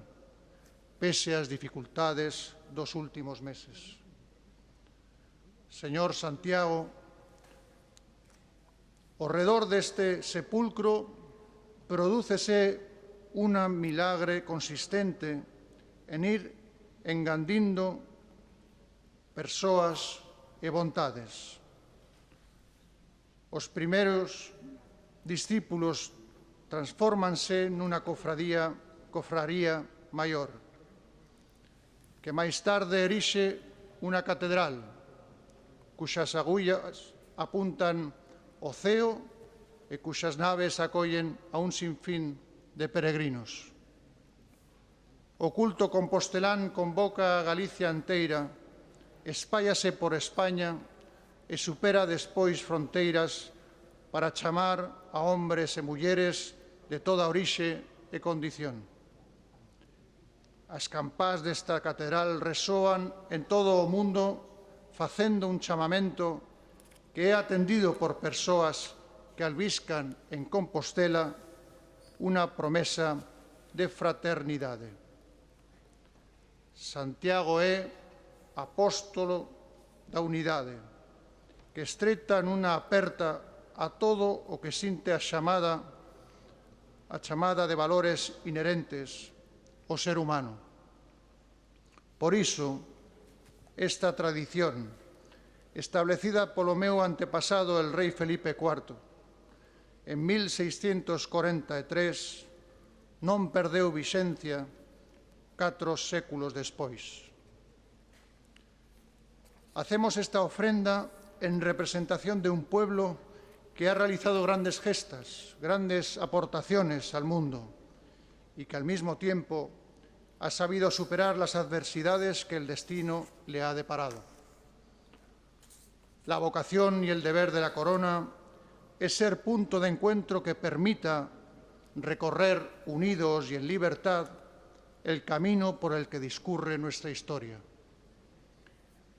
pese ás dificultades dos últimos meses. Señor Santiago, ao redor deste sepulcro prodúcese unha milagre consistente en ir engandindo persoas e vontades. Os primeiros discípulos transfórmanse nunha cofraría maior, que máis tarde erixe unha catedral, cuxas agullas apuntan ao ceo e cuxas naves acollen a un sinfín de peregrinos. O culto compostelán convoca a Galicia enteira, espállase por España e supera despois fronteiras para chamar a hombres e mulleres de toda orixe e condición. As campás desta catedral resoan en todo o mundo facendo un chamamento que é atendido por persoas que albiscan en Compostela unha promesa de fraternidade. Santiago é apóstolo da unidade, que estreita nunha aperta a todo o que sinte a chamada de valores inherentes ao ser humano. Por iso, esta tradición, establecida polo meu antepasado, el rei Felipe IV, en 1643, non perdeu vixencia 4 séculos despois. Hacemos esta ofrenda en representación de un pueblo que ha realizado grandes gestas, grandes aportaciones al mundo y que al mismo tiempo ha sabido superar las adversidades que el destino le ha deparado. La vocación y el deber de la corona es ser punto de encuentro que permita recorrer unidos y en libertad el camino por el que discurre nuestra historia.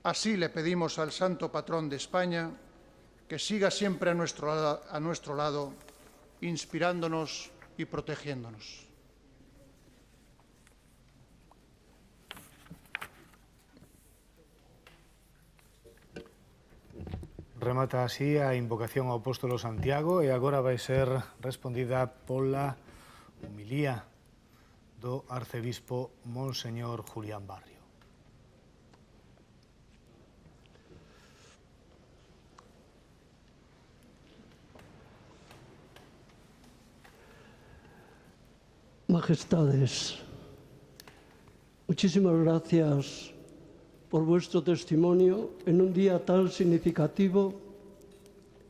Así le pedimos al Santo Patrón de España que siga siempre a nuestro lado, inspirándonos y protegiéndonos. Remata así a invocación ao apóstolo Santiago e agora vai ser respondida pola homilía do arcebispo Monseñor Julián Barrio. Majestades, muchísimas gracias por vuestro testimonio en un día tan significativo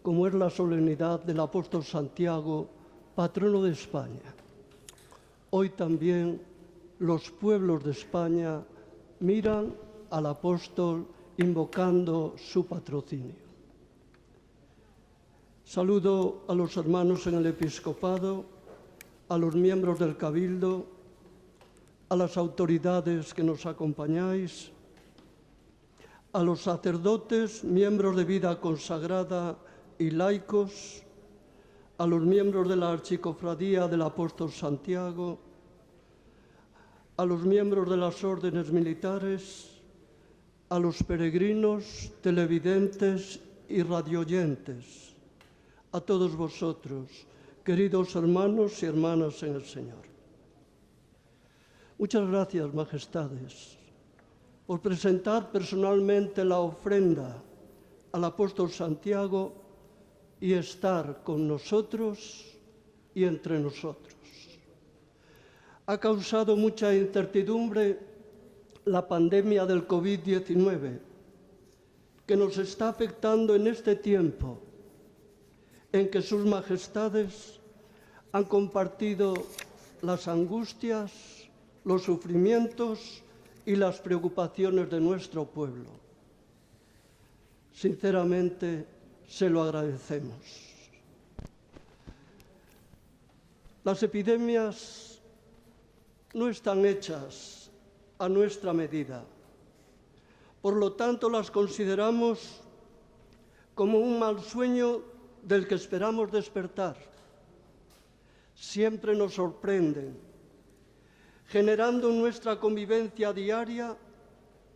como es la solemnidad del apóstol Santiago, patrono de España. Hoy también los pueblos de España miran al apóstol invocando su patrocinio. Saludo a los hermanos en el episcopado, a los miembros del Cabildo, a las autoridades que nos acompañáis, a los sacerdotes, miembros de vida consagrada y laicos, a los miembros de la Archicofradía del Apóstol Santiago, a los miembros de las órdenes militares, a los peregrinos, televidentes y radioyentes, a todos vosotros, queridos hermanos y hermanas en el Señor. Muchas gracias, majestades, por presentar personalmente la ofrenda al apóstol Santiago y estar con nosotros y entre nosotros. Ha causado mucha incertidumbre la pandemia del COVID-19, que nos está afectando en este tiempo en que sus majestades han compartido las angustias, los sufrimientos y las preocupaciones de nuestro pueblo. Sinceramente, se lo agradecemos. Las epidemias no están hechas a nuestra medida. Por lo tanto, las consideramos como un mal sueño del que esperamos despertar. Siempre nos sorprenden, generando en nuestra convivencia diaria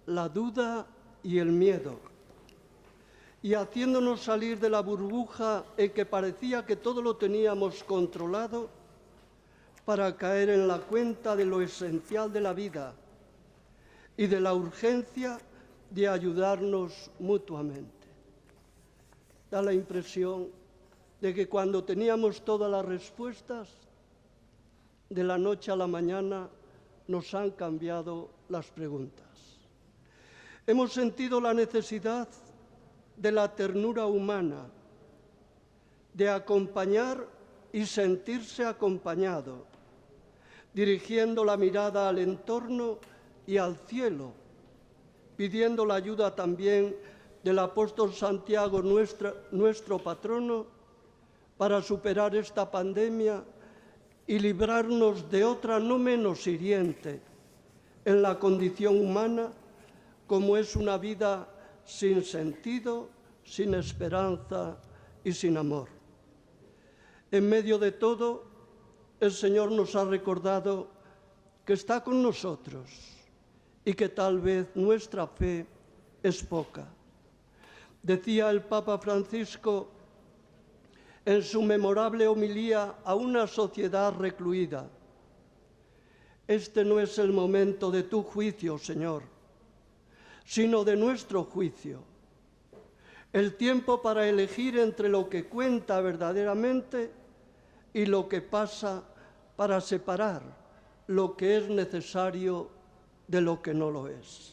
la duda y el miedo, y haciéndonos salir de la burbuja en que parecía que todo lo teníamos controlado para caer en la cuenta de lo esencial de la vida y de la urgencia de ayudarnos mutuamente. Da la impresión de que cuando teníamos todas las respuestas, de la noche a la mañana nos han cambiado las preguntas. Hemos sentido la necesidad de la ternura humana, de acompañar y sentirse acompañado, dirigiendo la mirada al entorno y al cielo, pidiendo la ayuda también del apóstol Santiago, nuestro patrono, para superar esta pandemia y librarnos de otra no menos hiriente en la condición humana, como es una vida sin sentido, sin esperanza y sin amor. En medio de todo, el Señor nos ha recordado que está con nosotros y que tal vez nuestra fe es poca. Decía el Papa Francisco en su memorable homilía a una sociedad recluida: este no es el momento de tu juicio, Señor, sino de nuestro juicio. El tiempo para elegir entre lo que cuenta verdaderamente y lo que pasa, para separar lo que es necesario de lo que no lo es.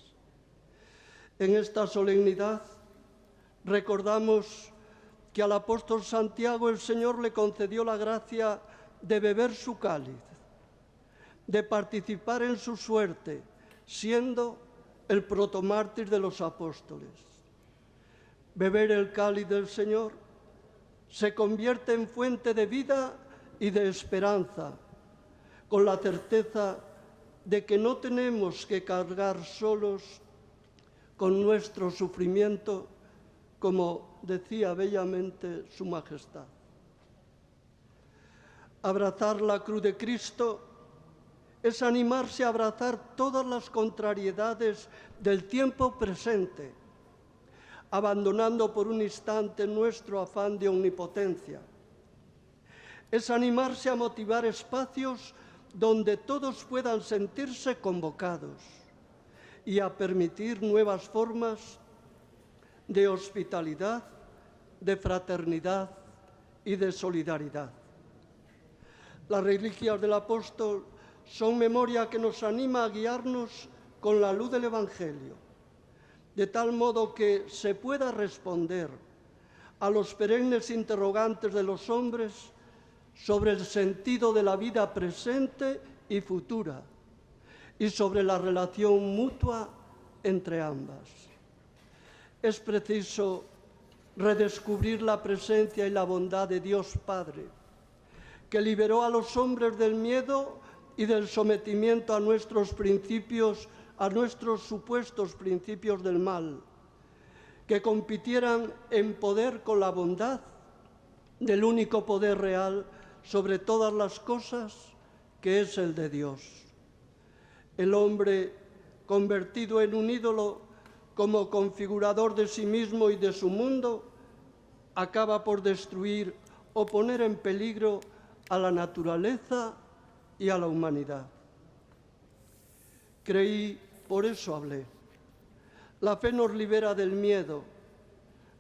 En esta solemnidad recordamos que al apóstol Santiago el Señor le concedió la gracia de beber su cáliz, de participar en su suerte, siendo el protomártir de los apóstoles. Beber el cáliz del Señor se convierte en fuente de vida y de esperanza, con la certeza de que no tenemos que cargar solos con nuestro sufrimiento, como decía bellamente su Majestad. Abrazar la cruz de Cristo es animarse a abrazar todas las contrariedades del tiempo presente, abandonando por un instante nuestro afán de omnipotencia. Es animarse a motivar espacios donde todos puedan sentirse convocados y a permitir nuevas formas de hospitalidad, de fraternidad y de solidaridad. Las reliquias del apóstol son memoria que nos anima a guiarnos con la luz del Evangelio, de tal modo que se pueda responder a los perennes interrogantes de los hombres sobre el sentido de la vida presente y futura y sobre la relación mutua entre ambas. Es preciso redescubrir la presencia y la bondad de Dios Padre, que liberó a los hombres del miedo y del sometimiento a nuestros principios, a nuestros supuestos principios del mal, que compitieran en poder con la bondad del único poder real sobre todas las cosas, que es el de Dios. El hombre, convertido en un ídolo como configurador de sí mismo y de su mundo, acaba por destruir o poner en peligro a la naturaleza y a la humanidad. Creí, por eso hablé. La fe nos libera del miedo,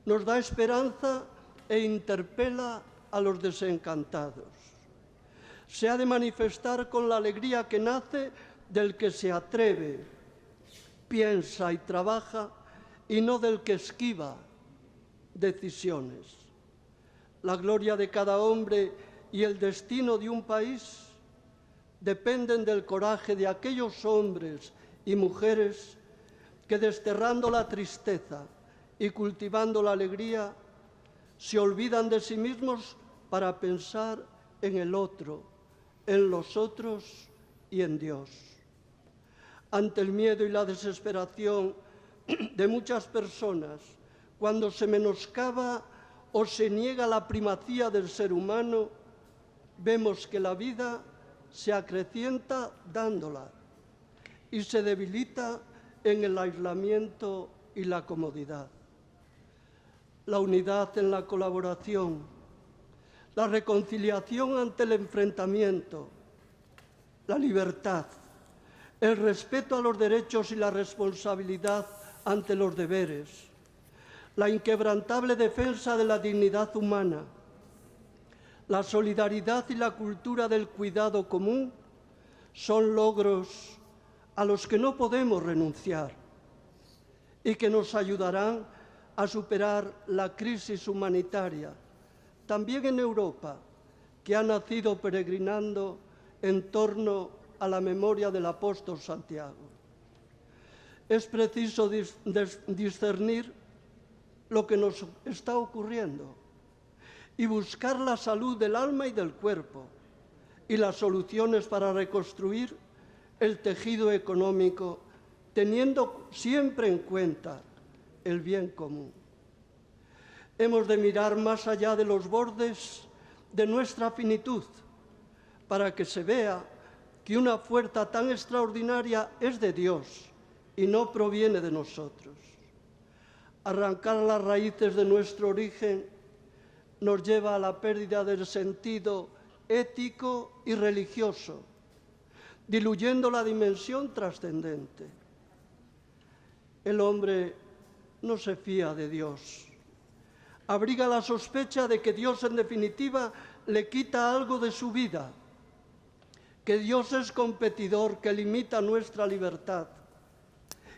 nos da esperanza e interpela a los desencantados. se ha de manifestar con la alegría que nace del que se atreve, piensa y trabaja, y no del que esquiva decisiones. La gloria de cada hombre y el destino de un país dependen del coraje de aquellos hombres y mujeres que, desterrando la tristeza y cultivando la alegría, se olvidan de sí mismos para pensar en el otro, en los otros y en Dios. Ante el miedo y la desesperación de muchas personas, cuando se menoscaba o se niega la primacía del ser humano, vemos que la vida se acrecienta dándola y se debilita en el aislamiento y la comodidad. La unidad en la colaboración, la reconciliación ante el enfrentamiento, la libertad, el respeto a los derechos y la responsabilidad ante los deberes, la inquebrantable defensa de la dignidad humana, la solidaridad y la cultura del cuidado común son logros a los que no podemos renunciar y que nos ayudarán a superar la crisis humanitaria, también en Europa, que ha nacido peregrinando en torno a la memoria del apóstol Santiago. Es preciso discernir lo que nos está ocurriendo y buscar la salud del alma y del cuerpo y las soluciones para reconstruir el tejido económico, teniendo siempre en cuenta el bien común. Hemos de mirar más allá de los bordes de nuestra finitud para que se vea que una fuerza tan extraordinaria es de Dios y no proviene de nosotros. Arrancar las raíces de nuestro origen nos lleva a la pérdida del sentido ético y religioso, diluyendo la dimensión trascendente. El hombre no se fía de Dios. Abriga la sospecha de que Dios, en definitiva, le quita algo de su vida, que Dios es competidor, que limita nuestra libertad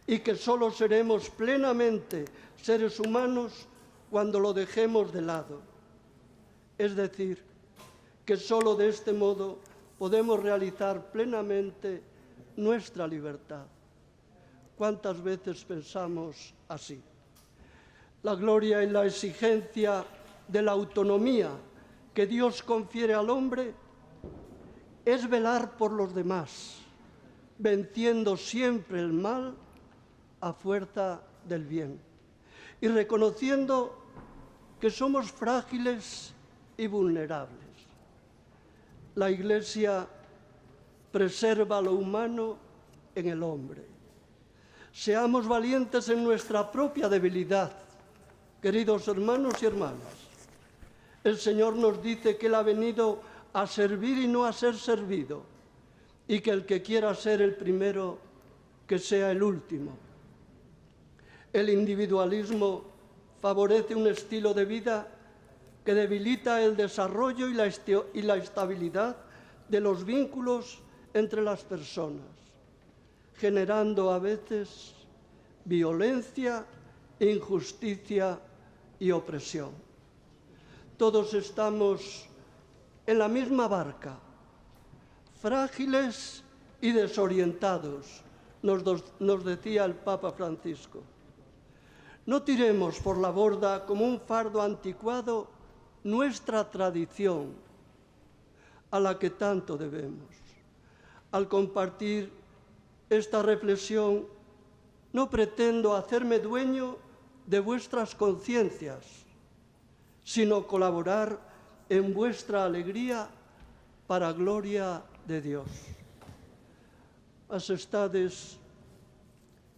y que solo seremos plenamente seres humanos cuando lo dejemos de lado. Es decir, que solo de este modo podemos realizar plenamente nuestra libertad. ¿Cuántas veces pensamos así? La gloria y la exigencia de la autonomía que Dios confiere al hombre es velar por los demás, venciendo siempre el mal a fuerza del bien y reconociendo que somos frágiles y vulnerables. La Iglesia preserva lo humano en el hombre. Seamos valientes en nuestra propia debilidad, queridos hermanos y hermanas. El Señor nos dice que Él ha venido a servir y no a ser servido, y que el que quiera ser el primero, que sea el último. El individualismo favorece un estilo de vida que debilita el desarrollo y la estabilidad de los vínculos entre las personas, generando a veces violencia, injusticia y opresión. Todos estamos en la misma barca, frágiles y desorientados, nos decía el Papa Francisco. No tiremos por la borda como un fardo anticuado nuestra tradición, a la que tanto debemos. Al compartir esta reflexión, no pretendo hacerme dueño de vuestras conciencias, sino colaborar en vuestra alegría para gloria de Dios. Asestades,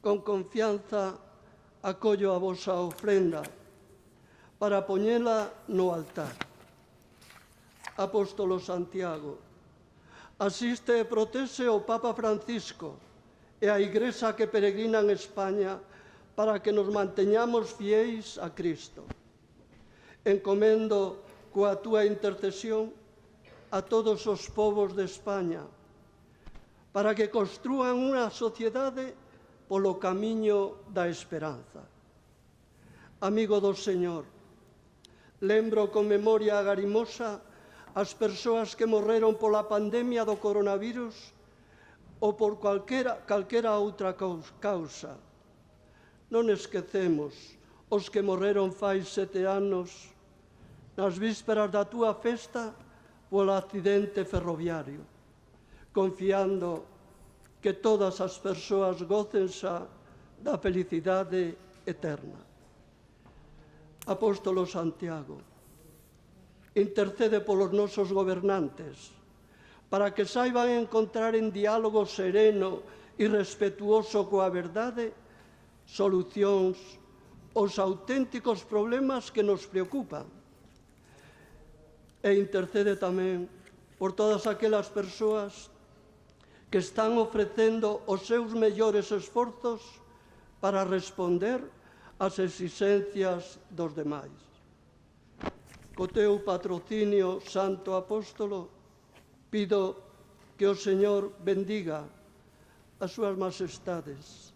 con confianza acollo a vosa ofrenda para poñela no altar. Apóstolo Santiago, asiste e protese o Papa Francisco e a Igrexa que peregrina en España para que nos manteñamos fiéis a Cristo. Encomendo coa túa intercesión a todos os povos de España, para que construan unha sociedade polo camiño da esperanza. Amigo do Señor, lembro con memoria agarimosa as persoas que morreron pola pandemia do coronavirus ou por calquera outra causa. Non esquecemos os que morreron fai 7 anos nas vísperas da túa festa polo accidente ferroviario, confiando que todas as persoas gocen xa da felicidade eterna. Apóstolo Santiago, intercede polos nosos gobernantes para que saiban encontrar en diálogo sereno e respetuoso coa verdade solucións aos auténticos problemas que nos preocupan. E intercede tamén por todas aquelas persoas que están ofrecendo os seus mellores esforzos para responder ás exigencias dos demais. Co teu patrocinio, Santo Apóstolo, pido que o Señor bendiga as súas majestades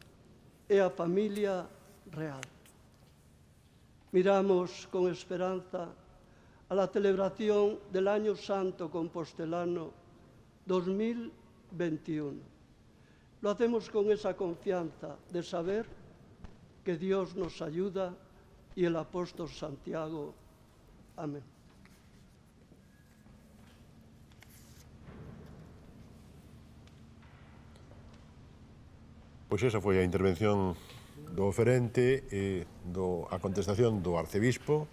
e a familia real. Miramos con esperanza a la celebración del Año Santo Compostelano 2021. Lo hacemos con esa confianza de saber que Dios nos ayuda y el apóstol Santiago. Amén. Pois esa foi a intervención do oferente e a contestación do arcebispo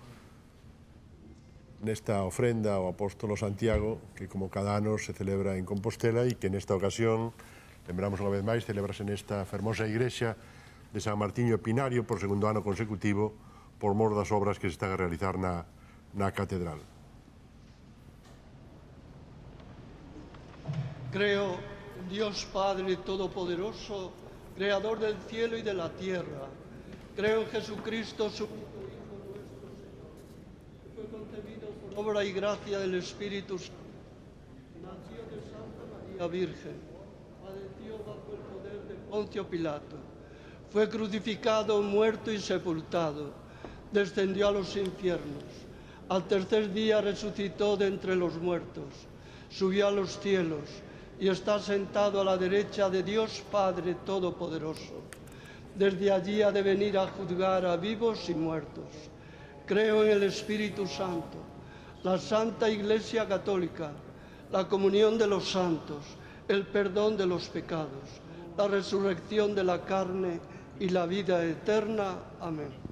nesta ofrenda ao apóstolo Santiago, que como cada ano se celebra en Compostela e que nesta ocasión, lembramos unha vez máis, celebrase nesta fermosa igrexa de San Martiño Pinario por segundo ano consecutivo por mor das obras que se están a realizar na catedral. Creo en Dios Padre Todopoderoso, Creador del cielo y de la tierra. Creo en Jesucristo, su único Hijo nuestro Señor, que fue concebido por obra y gracia del Espíritu Santo. Nació de Santa María Virgen, padeció bajo el poder de Poncio Pilato, fue crucificado, muerto y sepultado, descendió a los infiernos, al tercer día resucitó de entre los muertos, subió a los cielos y está sentado a la derecha de Dios Padre Todopoderoso. Desde allí ha de venir a juzgar a vivos y muertos. Creo en el Espíritu Santo, la Santa Iglesia Católica, la comunión de los santos, el perdón de los pecados, la resurrección de la carne y la vida eterna. Amén.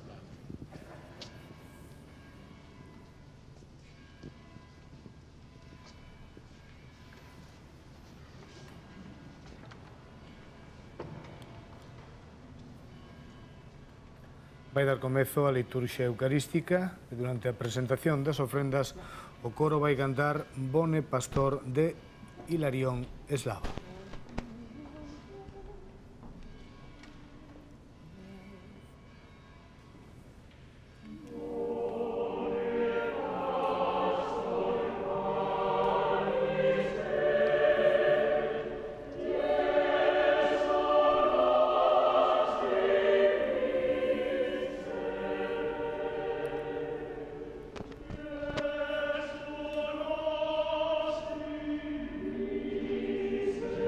Vai dar comezo a liturxia eucarística e durante a presentación das ofrendas o coro vai cantar Bone Pastor de Hilarión Eslava. Yes.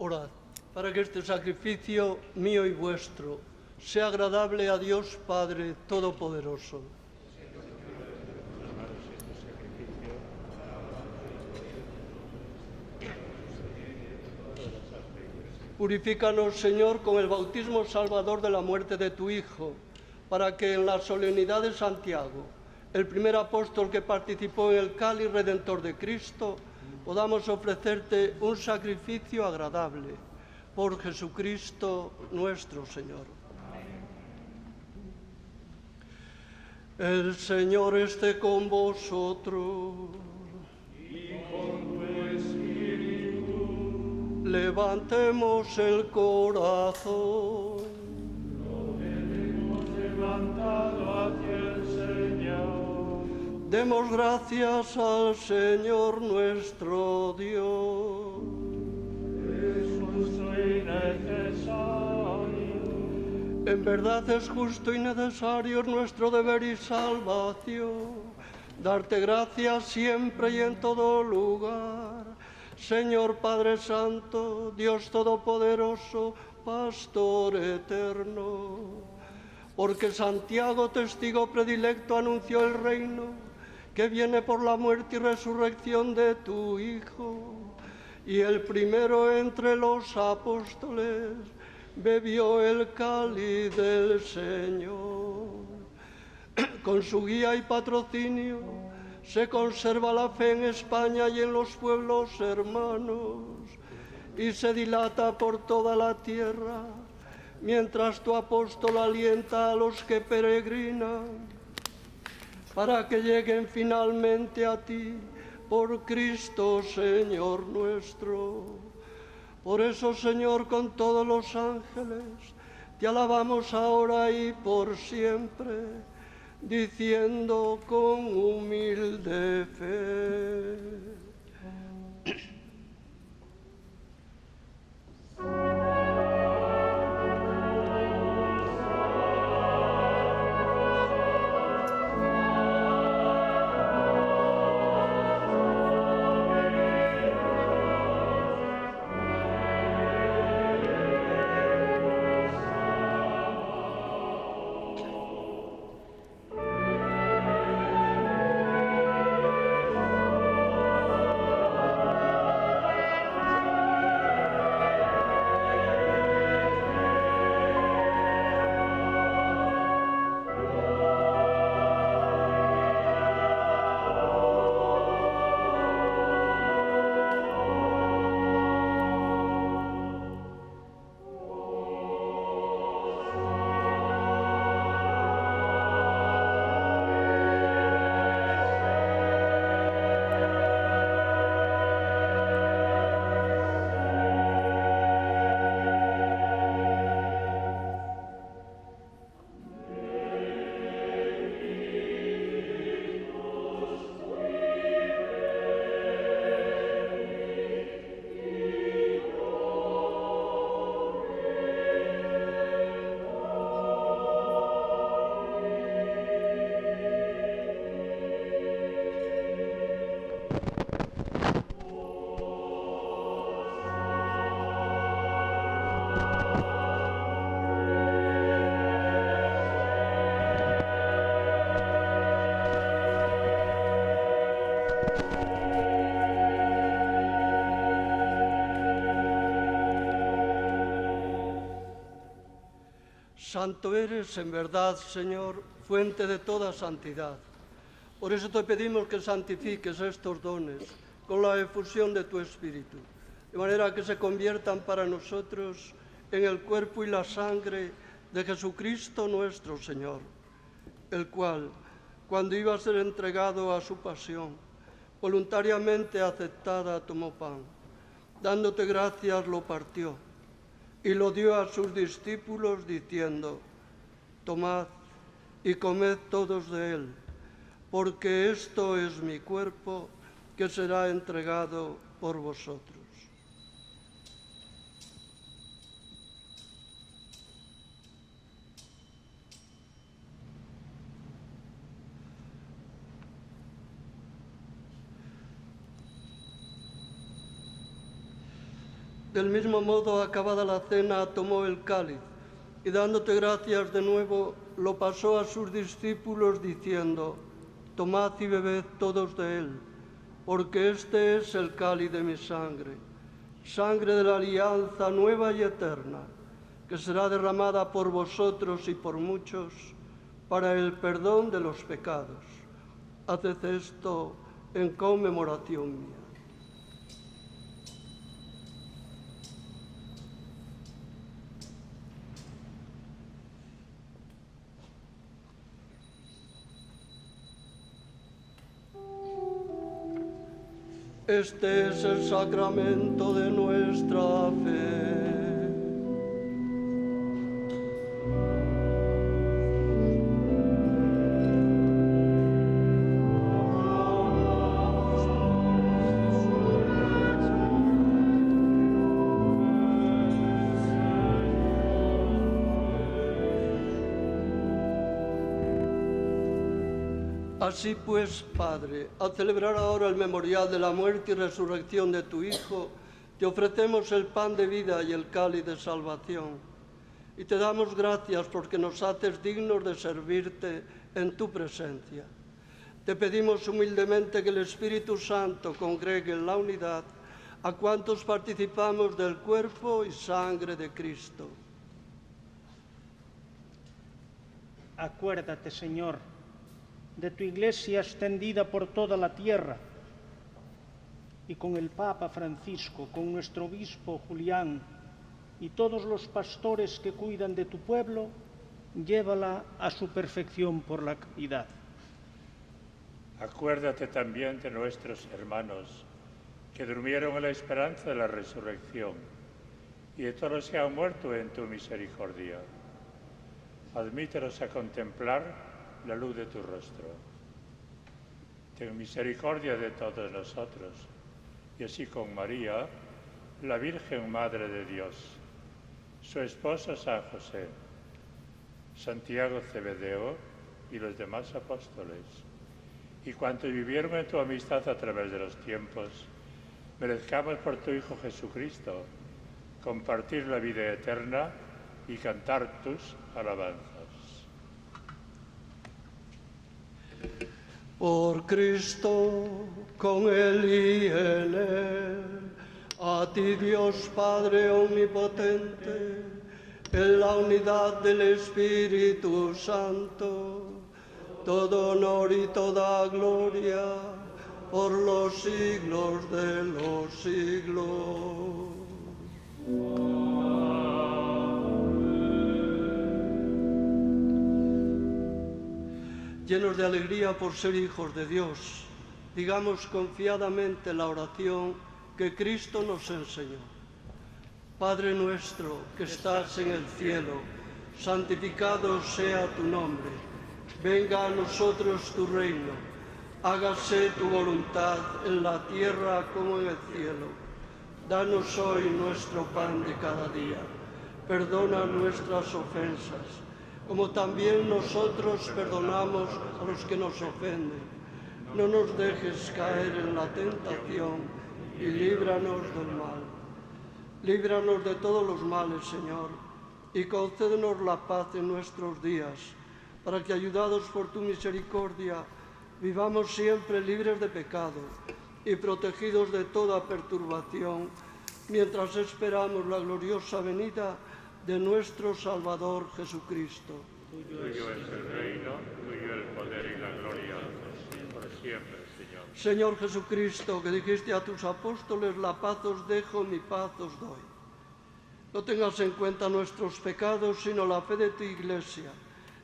Orad, para que este sacrificio mío y vuestro sea agradable a Dios Padre Todopoderoso. Purifícanos, Señor, con el bautismo salvador de la muerte de tu Hijo, para que en la solemnidad de Santiago, el primer apóstol que participó en el cáliz redentor de Cristo, podamos ofrecerte un sacrificio agradable por Jesucristo nuestro Señor. El Señor esté con vosotros. Y con tu espíritu. Levantemos el corazón. Lo tenemos levantado hacia el Señor. Demos gracias al Señor nuestro Dios. Es justo y necesario. En verdad es justo y necesario, es nuestro deber y salvación, darte gracias siempre y en todo lugar. Señor Padre Santo, Dios Todopoderoso, Pastor eterno, porque Santiago, testigo predilecto, anunció el reino que viene por la muerte y resurrección de tu Hijo, y el primero entre los apóstoles bebió el cáliz del Señor. Con su guía y patrocinio se conserva la fe en España y en los pueblos hermanos, y se dilata por toda la tierra, mientras tu apóstol alienta a los que peregrinan, para que lleguen finalmente a ti, por Cristo Señor nuestro. Por eso, Señor, con todos los ángeles, te alabamos ahora y por siempre, diciendo con humilde fe. Santo eres en verdad, Señor, fuente de toda santidad. Por eso te pedimos que santifiques estos dones con la efusión de tu Espíritu, de manera que se conviertan para nosotros en el cuerpo y la sangre de Jesucristo nuestro Señor, el cual, cuando iba a ser entregado a su pasión, voluntariamente aceptada, tomó pan, dándote gracias lo partió y lo dio a sus discípulos diciendo: tomad y comed todos de él, porque esto es mi cuerpo que será entregado por vosotros. Del mismo modo, acabada la cena, tomó el cáliz y dándote gracias de nuevo, lo pasó a sus discípulos diciendo: tomad y bebed todos de él, porque este es el cáliz de mi sangre, sangre de la alianza nueva y eterna, que será derramada por vosotros y por muchos para el perdón de los pecados. Haced esto en conmemoración mía. Este es el sacramento de nuestra fe. Así pues, Padre, al celebrar ahora el memorial de la muerte y resurrección de tu Hijo, te ofrecemos el pan de vida y el cáliz de salvación. Y te damos gracias porque nos haces dignos de servirte en tu presencia. Te pedimos humildemente que el Espíritu Santo congregue en la unidad a cuantos participamos del cuerpo y sangre de Cristo. Acuérdate, Señor, de tu Iglesia extendida por toda la tierra, y con el Papa Francisco, con nuestro obispo Julián y todos los pastores que cuidan de tu pueblo, llévala a su perfección por la caridad. Acuérdate también de nuestros hermanos que durmieron en la esperanza de la resurrección y de todos los que han muerto en tu misericordia. Admítelos a contemplar la luz de tu rostro. Ten misericordia de todos nosotros, y así con María, la Virgen Madre de Dios, su esposo San José, Santiago Cebedeo y los demás apóstoles, y cuantos vivieron en tu amistad a través de los tiempos, merezcamos por tu Hijo Jesucristo compartir la vida eterna y cantar tus alabanzas. Por Cristo, con Él y en Él, a ti Dios Padre Omnipotente, en la unidad del Espíritu Santo, todo honor y toda gloria por los siglos de los siglos. Llenos de alegría por ser hijos de Dios, digamos confiadamente la oración que Cristo nos enseñó. Padre nuestro que estás en el cielo, santificado sea tu nombre. Venga a nosotros tu reino. Hágase tu voluntad en la tierra como en el cielo. Danos hoy nuestro pan de cada día. Perdona nuestras ofensas, como también nosotros perdonamos a los que nos ofenden. No nos dejes caer en la tentación y líbranos del mal. Líbranos de todos los males, Señor, y concédenos la paz en nuestros días, para que, ayudados por tu misericordia, vivamos siempre libres de pecado y protegidos de toda perturbación, mientras esperamos la gloriosa venida de nuestro Salvador Jesucristo. Tuyo es el reino, tuyo el poder y la gloria, por siempre, Señor. Señor Jesucristo, que dijiste a tus apóstoles: la paz os dejo, mi paz os doy. No tengas en cuenta nuestros pecados, sino la fe de tu Iglesia,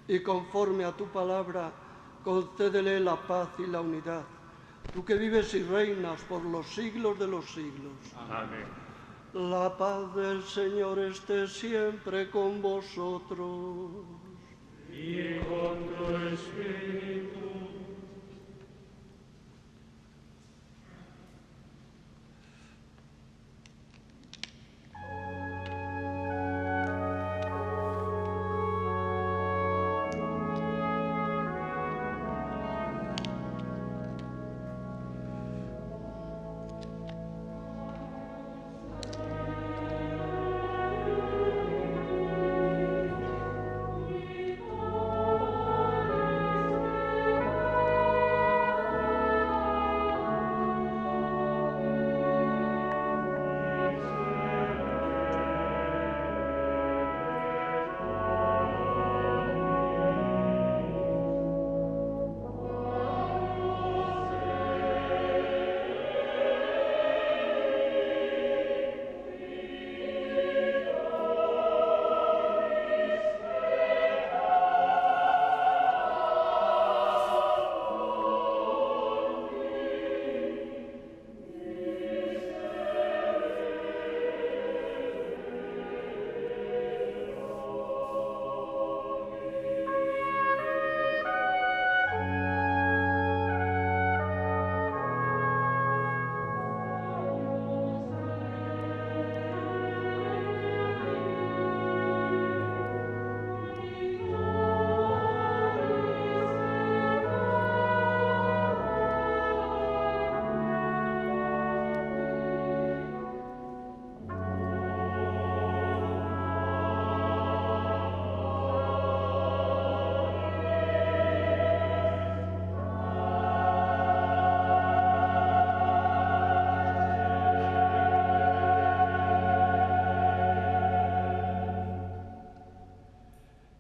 y conforme a tu palabra, concédele la paz y la unidad. Tú que vives y reinas por los siglos de los siglos. Amén. La paz del Señor esté siempre con vosotros. Y con tu espíritu.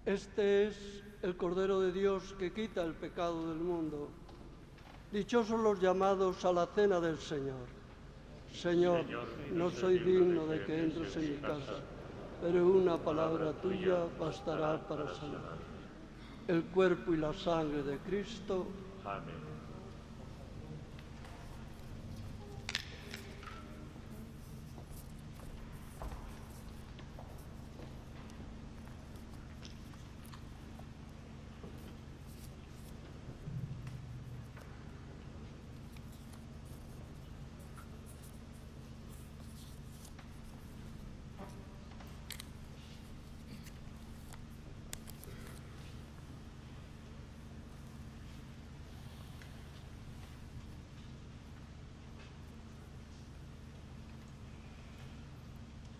Este es el Cordero de Dios que quita el pecado del mundo. Dichosos los llamados a la cena del Señor. Señor, no soy digno de que entres en mi casa, pero una palabra tuya bastará para sanar. El cuerpo y la sangre de Cristo. Amén.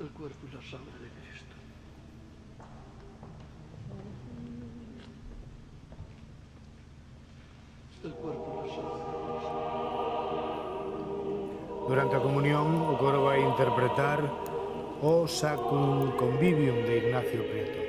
El cuerpo y la sangre de Cristo. El cuerpo y la sangre de Cristo. Durante a comunión, o coro vai interpretar o Sacrum Convivium de Ignacio Prieto.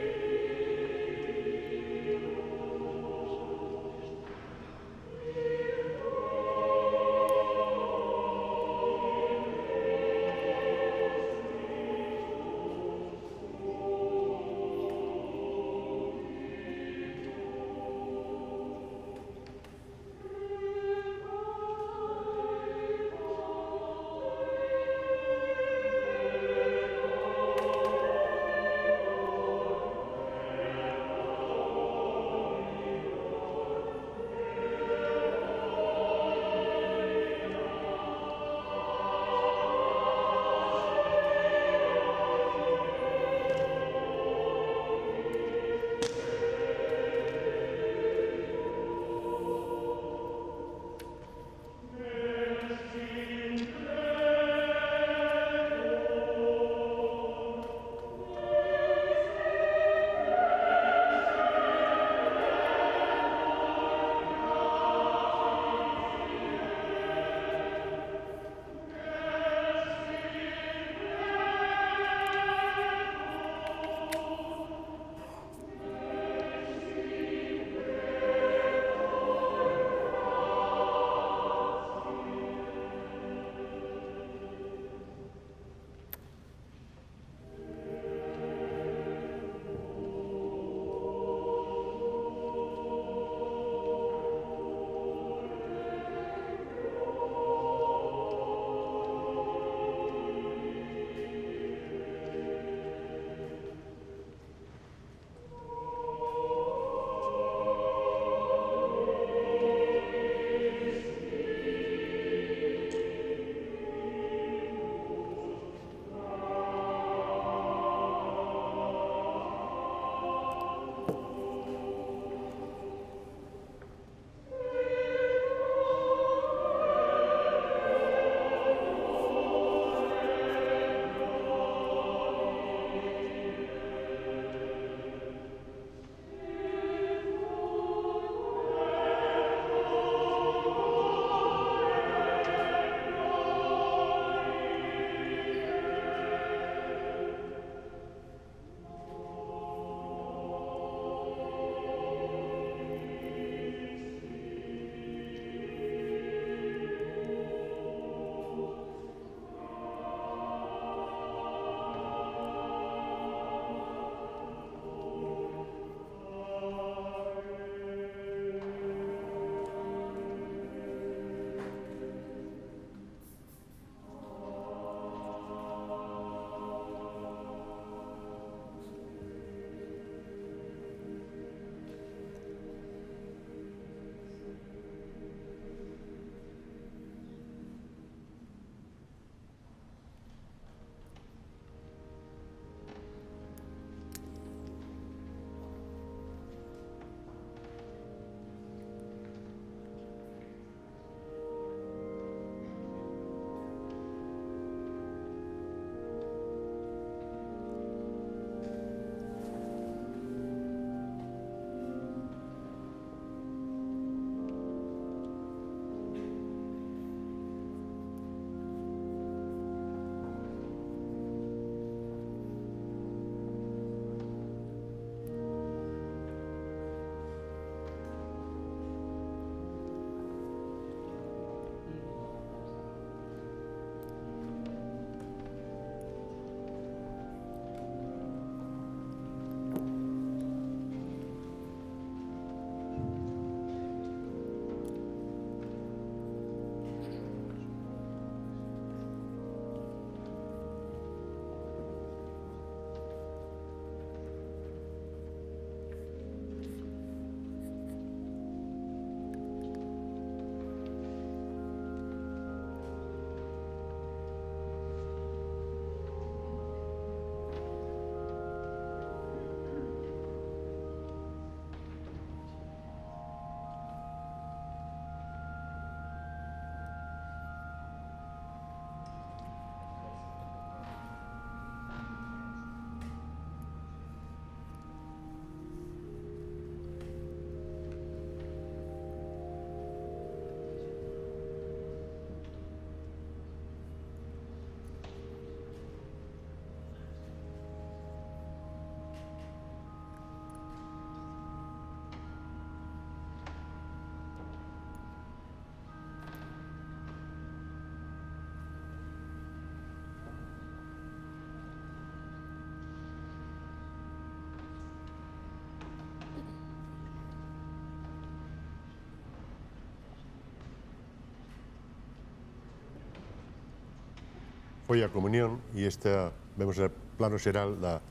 foi a comunión e esta, vemos o plano xeral da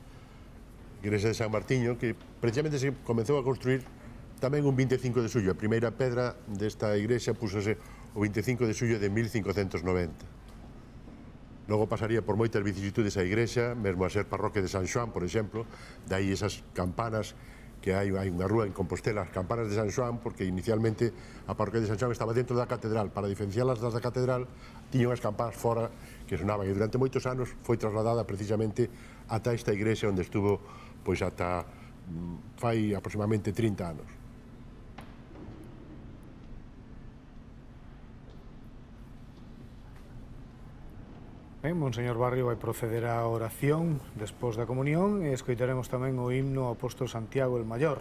Igrexa de San Martiño, que precisamente se comezou a construir tamén un 25 de xullo. A primeira pedra desta igrexa púsose o 25 de xullo de 1590. Logo pasaría por moitas vicisitudes a igrexa, mesmo a ser parroquia de San Xoán, por exemplo, dai esas campanas que hai unha rúa en Compostela, as campanas de San Xoán, porque inicialmente a parroquia de San Xoán estaba dentro da catedral. Para diferencialas das da catedral, tiñan as campanas fora que sonaban, e durante moitos anos foi trasladada precisamente ata esta igrexa onde estuvo pois ata fai aproximadamente 30 anos. Ben, Monseñor Barrio vai proceder á oración despois da comunión e escoitaremos tamén o himno ao apóstol Santiago el Mayor.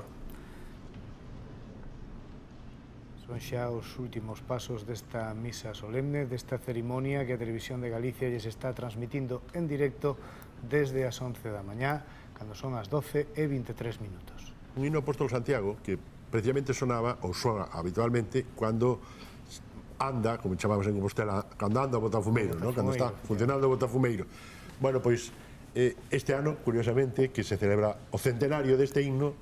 Son xa os últimos pasos desta misa solemne, desta cerimonia que a Televisión de Galicia lles está transmitindo en directo desde as 11 da mañá, cando son as 12:23 minutos. Un himno ao apóstol Santiago que precisamente sonaba, ou soa habitualmente, cando anda, como chamamos en Compostela, cando anda o botafumeiro, ¿no? Cando está funcionando o botafumeiro. Bueno, pois, este ano, curiosamente, que se celebra o centenario deste himno,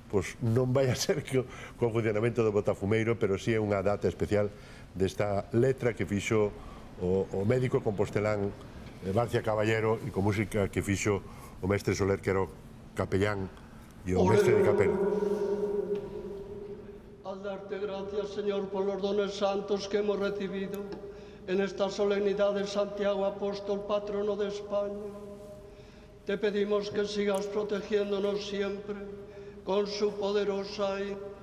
pois non vai a ser co funcionamento do botafumeiro, pero sí é unha data especial desta letra que fixo o médico compostelán Barcia Caballero e con música que fixo o mestre Soler, que era o capellán e o mestre de capela. Al darte gracias, Señor, por los dones santos que hemos recibido en esta solemnidad de Santiago Apóstol, patrono de España, te pedimos que sigas protegiéndonos siempre con su poderosa intercesión.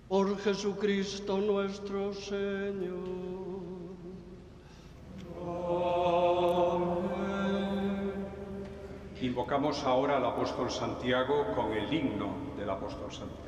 Por Jesucristo nuestro Señor. Invocamos ahora al apóstol Santiago con el himno del apóstol Santiago.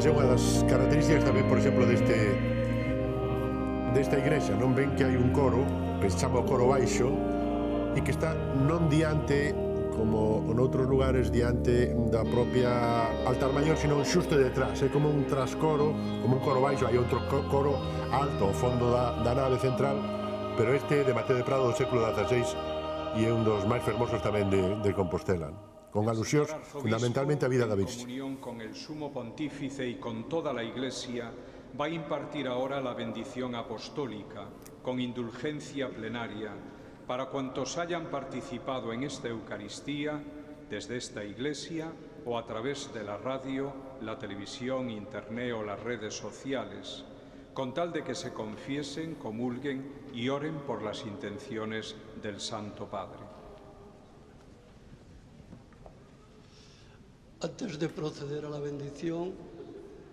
Esa é unha das características tamén, por exemplo, desta igrexa. Non ven que hai un coro, que se chama o coro baixo, e que está non diante, como noutros lugares, diante da propia altar maior, sino xusto detrás. É como un trascoro, como un coro baixo, hai outro coro alto ao fondo da nave central, pero este de Mateo de Prado do século XVI e é un dos máis fermosos tamén de Compostela, con alusións fundamentalmente a vida da Virxe. En comunión con el sumo pontífice y con toda la Iglesia, va a impartir ahora la bendición apostólica con indulgencia plenaria para cuantos hayan participado en esta Eucaristía desde esta Iglesia o a través de la radio, la televisión, internet o las redes sociales, con tal de que se confiesen, comulguen y oren por las intenciones del Santo Padre. Antes de proceder a la bendición,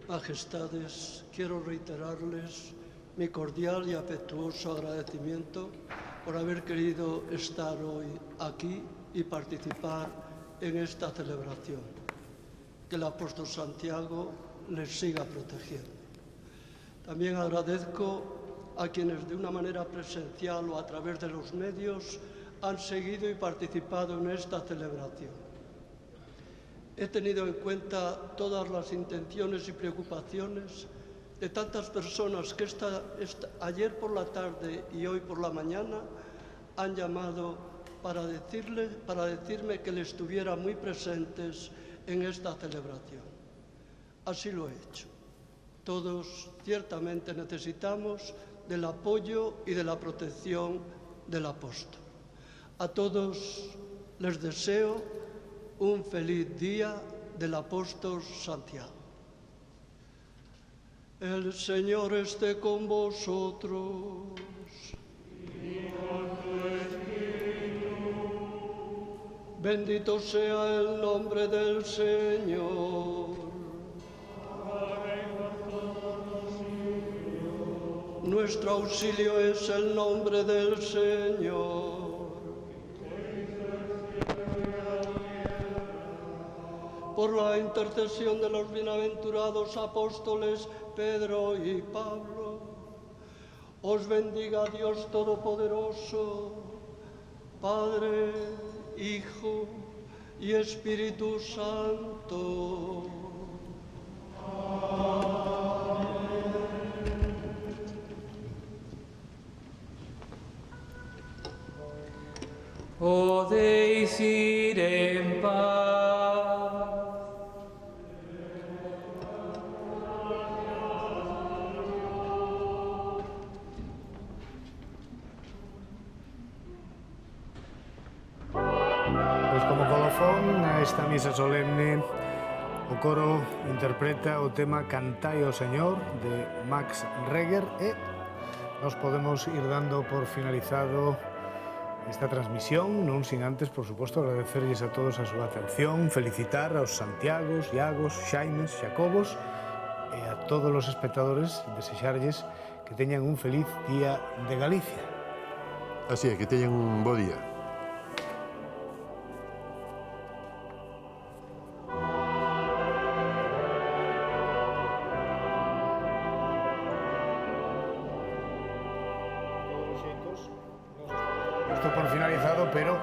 Majestades, quiero reiterarles mi cordial y afectuoso agradecimiento por haber querido estar hoy aquí y participar en esta celebración. Que el apóstol Santiago les siga protegiendo. También agradezco a quienes de una manera presencial o a través de los medios han seguido y participado en esta celebración. He tenido en cuenta todas las intenciones y preocupaciones de tantas personas que ayer por la tarde y hoy por la mañana han llamado para decirme que les estuviera muy presentes en esta celebración. Así lo he hecho. Todos ciertamente necesitamos del apoyo y de la protección del apóstol. A todos les deseo un feliz día del apóstol Santiago. El Señor esté con vosotros. Bendito sea el nombre del Señor. Nuestro auxilio es el nombre del Señor. Por la intercesión de los bienaventurados apóstoles Pedro y Pablo, os bendiga Dios Todopoderoso, Padre, Hijo y Espíritu Santo. Podéis ir en paz. Pois como colofón a esta misa solemne, o coro interpreta o tema Cantai ao Señor de Max Reger e nos podemos ir dando por finalizado esta transmisión, non sin antes, por suposto, agradecerlles a todos a súa atención, felicitar aos Santiagos, Iagos, Xaimes, Xacobos e a todos os espectadores, desexarlles que teñan un feliz día de Galicia. Así é, que teñan un bo día. Por finalizado, pero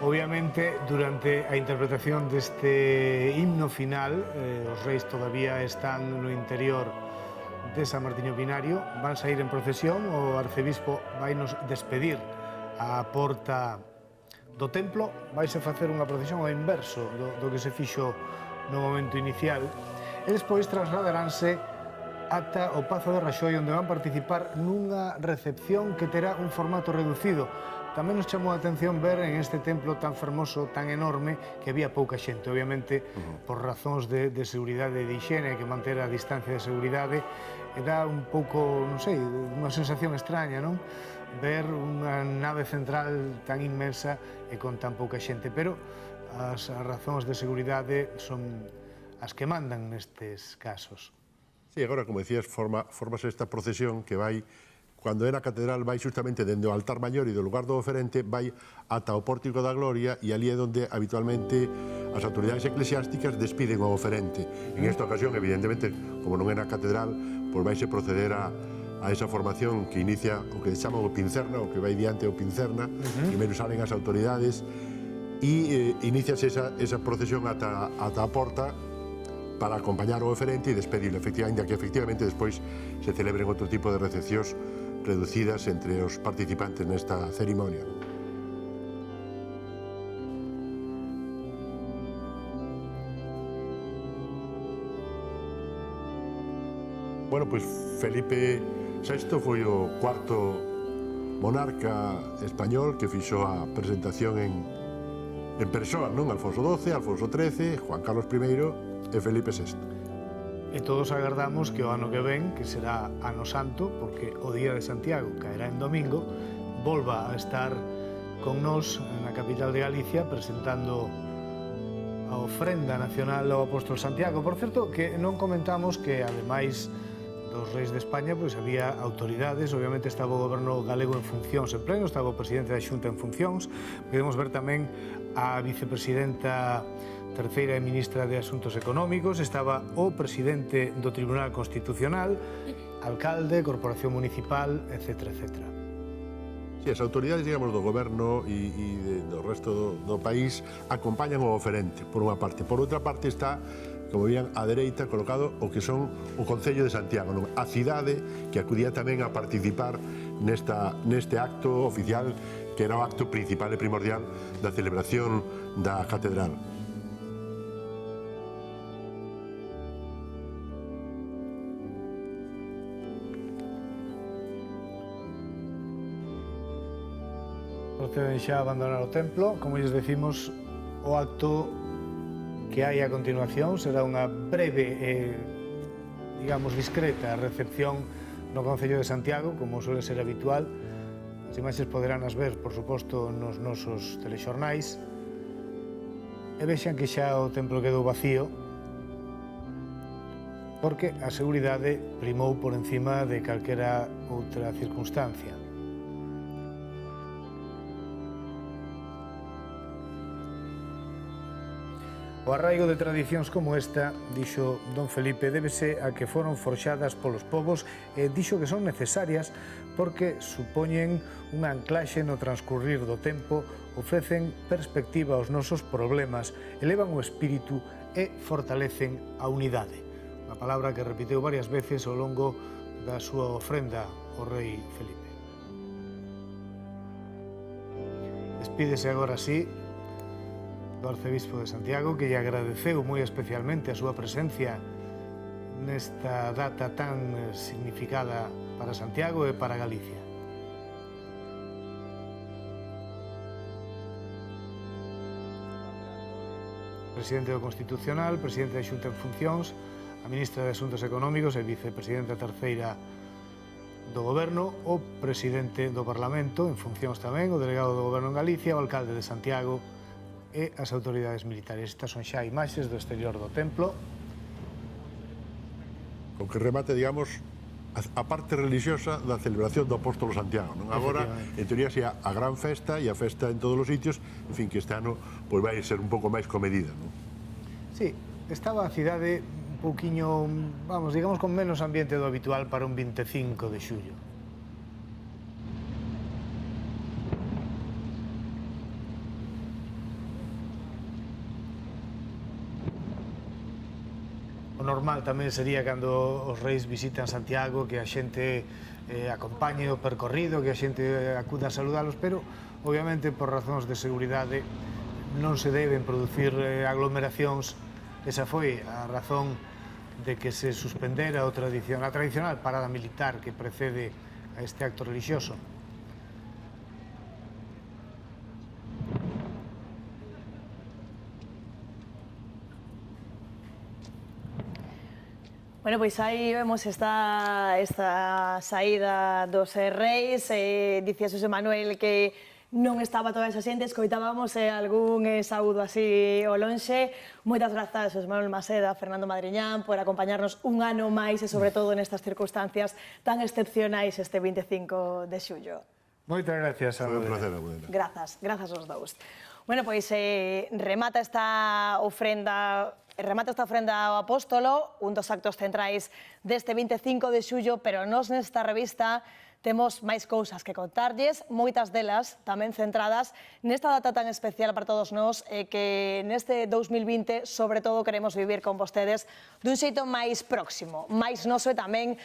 obviamente durante a interpretación deste himno final os reis todavía están no interior de San Martiño Pinario, van sair en procesión, o arcebispo vai nos despedir á porta do templo, vaise facer unha procesión ao inverso do que se fixo no momento inicial, e despois trasladaránse ata o Pazo de Raxoi, onde van participar nunha recepción que terá un formato reducido. Tamén nos chamou a atención ver en este templo tan fermoso, tan enorme, que había pouca xente. Obviamente, por razóns de seguridade e de higiene, que manter a distancia de seguridade, era un pouco, non sei, unha sensación extraña, non? Ver unha nave central tan inmensa e con tan pouca xente. Pero as razóns de seguridade son as que mandan nestes casos. Sí, agora, como decías, formase esta procesión que vai cando é na catedral, vai justamente dende o altar maior e do lugar do oferente, vai ata o pórtico da gloria, e ali é onde habitualmente as autoridades eclesiásticas despiden o oferente. En esta ocasión, evidentemente, como non é na catedral, pois vaise proceder a esa formación que inicia o que chaman o pincerna, o que vai diante o pincerna, primeiro salen as autoridades, e iniciase esa procesión ata a porta para acompañar o oferente e despedirlo, efectivamente, que efectivamente despois se celebren outro tipo de recepcións reducidas entre os participantes nesta cerimonia. Bueno, pois Felipe VI foi o cuarto monarca español que fixo a presentación en persoa, non? Alfonso XII, Alfonso XIII, Juan Carlos I e Felipe VI. E todos agardamos que o ano que ven, que será ano santo, porque o Día de Santiago caerá en domingo, volva a estar con nós na capital de Galicia presentando a ofrenda nacional ao apóstolo Santiago. Por certo, que non comentamos que, ademais dos reis de España, pois había autoridades, obviamente estaba o goberno galego en funcións en pleno, estaba o presidente da Xunta en funcións, podemos ver tamén a vicepresidenta terceira e ministra de Asuntos Económicos, estaba o presidente do Tribunal Constitucional, alcalde, corporación municipal, etc. Sí, as autoridades, digamos, do goberno e do resto do país acompañan o oferente, por unha parte. Por outra parte está, como veían, á dereita colocado o que son o Concello de Santiago, non? A cidade que acudía tamén a participar neste acto oficial, que era o acto principal e primordial da celebración da catedral. Proceden xa a abandonar o templo. Como lles decimos, o acto que hai a continuación será unha breve e, digamos, discreta recepción no Concello de Santiago, como suele ser habitual. As imaxes poderán as ver, por suposto, nos nosos telexornais. E vexan que xa o templo quedou vacío, porque a seguridade primou por encima de calquera outra circunstancia. O arraigo de tradicións como esta, dixo don Felipe, débese a que foron forxadas polos povos e dixo que son necesarias porque supoñen unha anclaxe no transcurrir do tempo, ofrecen perspectiva aos nosos problemas, elevan o espírito e fortalecen a unidade. Unha palabra que repeteu varias veces ao longo da súa ofrenda ao rei Felipe. Despídese agora sí do arcebispo de Santiago, que lle agradeceu moi especialmente a súa presencia nesta data tan significada para Santiago e para Galicia. Presidente do Constitucional, presidente da Xunta en funcións, a ministra de Asuntos Económicos e vicepresidenta terceira do Goberno, o presidente do Parlamento en funcións tamén, o delegado do Goberno en Galicia, o alcalde de Santiago e as autoridades militares. Estas son xa imaxes do exterior do templo. Con que remate, digamos, a parte religiosa da celebración do apóstolo Santiago, non? Agora, en teoría, sea a gran festa e a festa en todos os sitios, en fin, que este ano pois vai ser un pouco máis comedida, non? Sí, estaba a cidade un pouquiño, vamos, digamos, con menos ambiente do habitual para un 25 de xullo. O normal tamén sería cando os reis visitan Santiago, que a xente acompañe o percorrido, que a xente acuda a saludalos, pero obviamente por razóns de seguridade non se deben producir aglomeracións. Esa foi a razón de que se suspendera a tradicional parada militar que precede a este acto religioso. Bueno, pois aí vemos esta saída dos reis. Dicía Xosé Manuel que non estaba toda esa xente, escoitábamos algún saúdo así ao lonxe. Moitas grazas, Xosé Manuel Maseda, Fernando Madriñán, por acompañarnos un ano máis e, sobre todo, nestas circunstancias tan excepcionais este 25 de xullo. Moitas gracias. Foi un placer, Almudena. Grazas aos dous. Bueno, pois remata esta ofrenda ao apóstolo, un dos actos centrais deste 25 de xullo, pero nos nesta revista temos máis cousas que contarlles, moitas delas tamén centradas nesta data tan especial para todos nós e que neste 2020, sobre todo, queremos vivir con vostedes dun xeito máis próximo, máis noso e tamén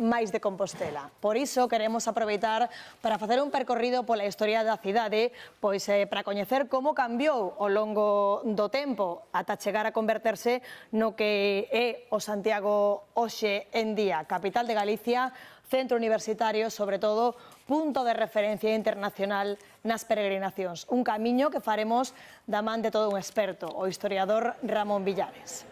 máis de Compostela. Por iso queremos aproveitar para facer un percorrido pola historia da cidade, pois para coñecer como cambiou ao longo do tempo ata chegar a converterse no que é o Santiago hoxe en día, capital de Galicia, centro universitario, sobre todo, punto de referencia internacional nas peregrinacións. Un camiño que faremos da man de todo un experto, o historiador Ramón Villares.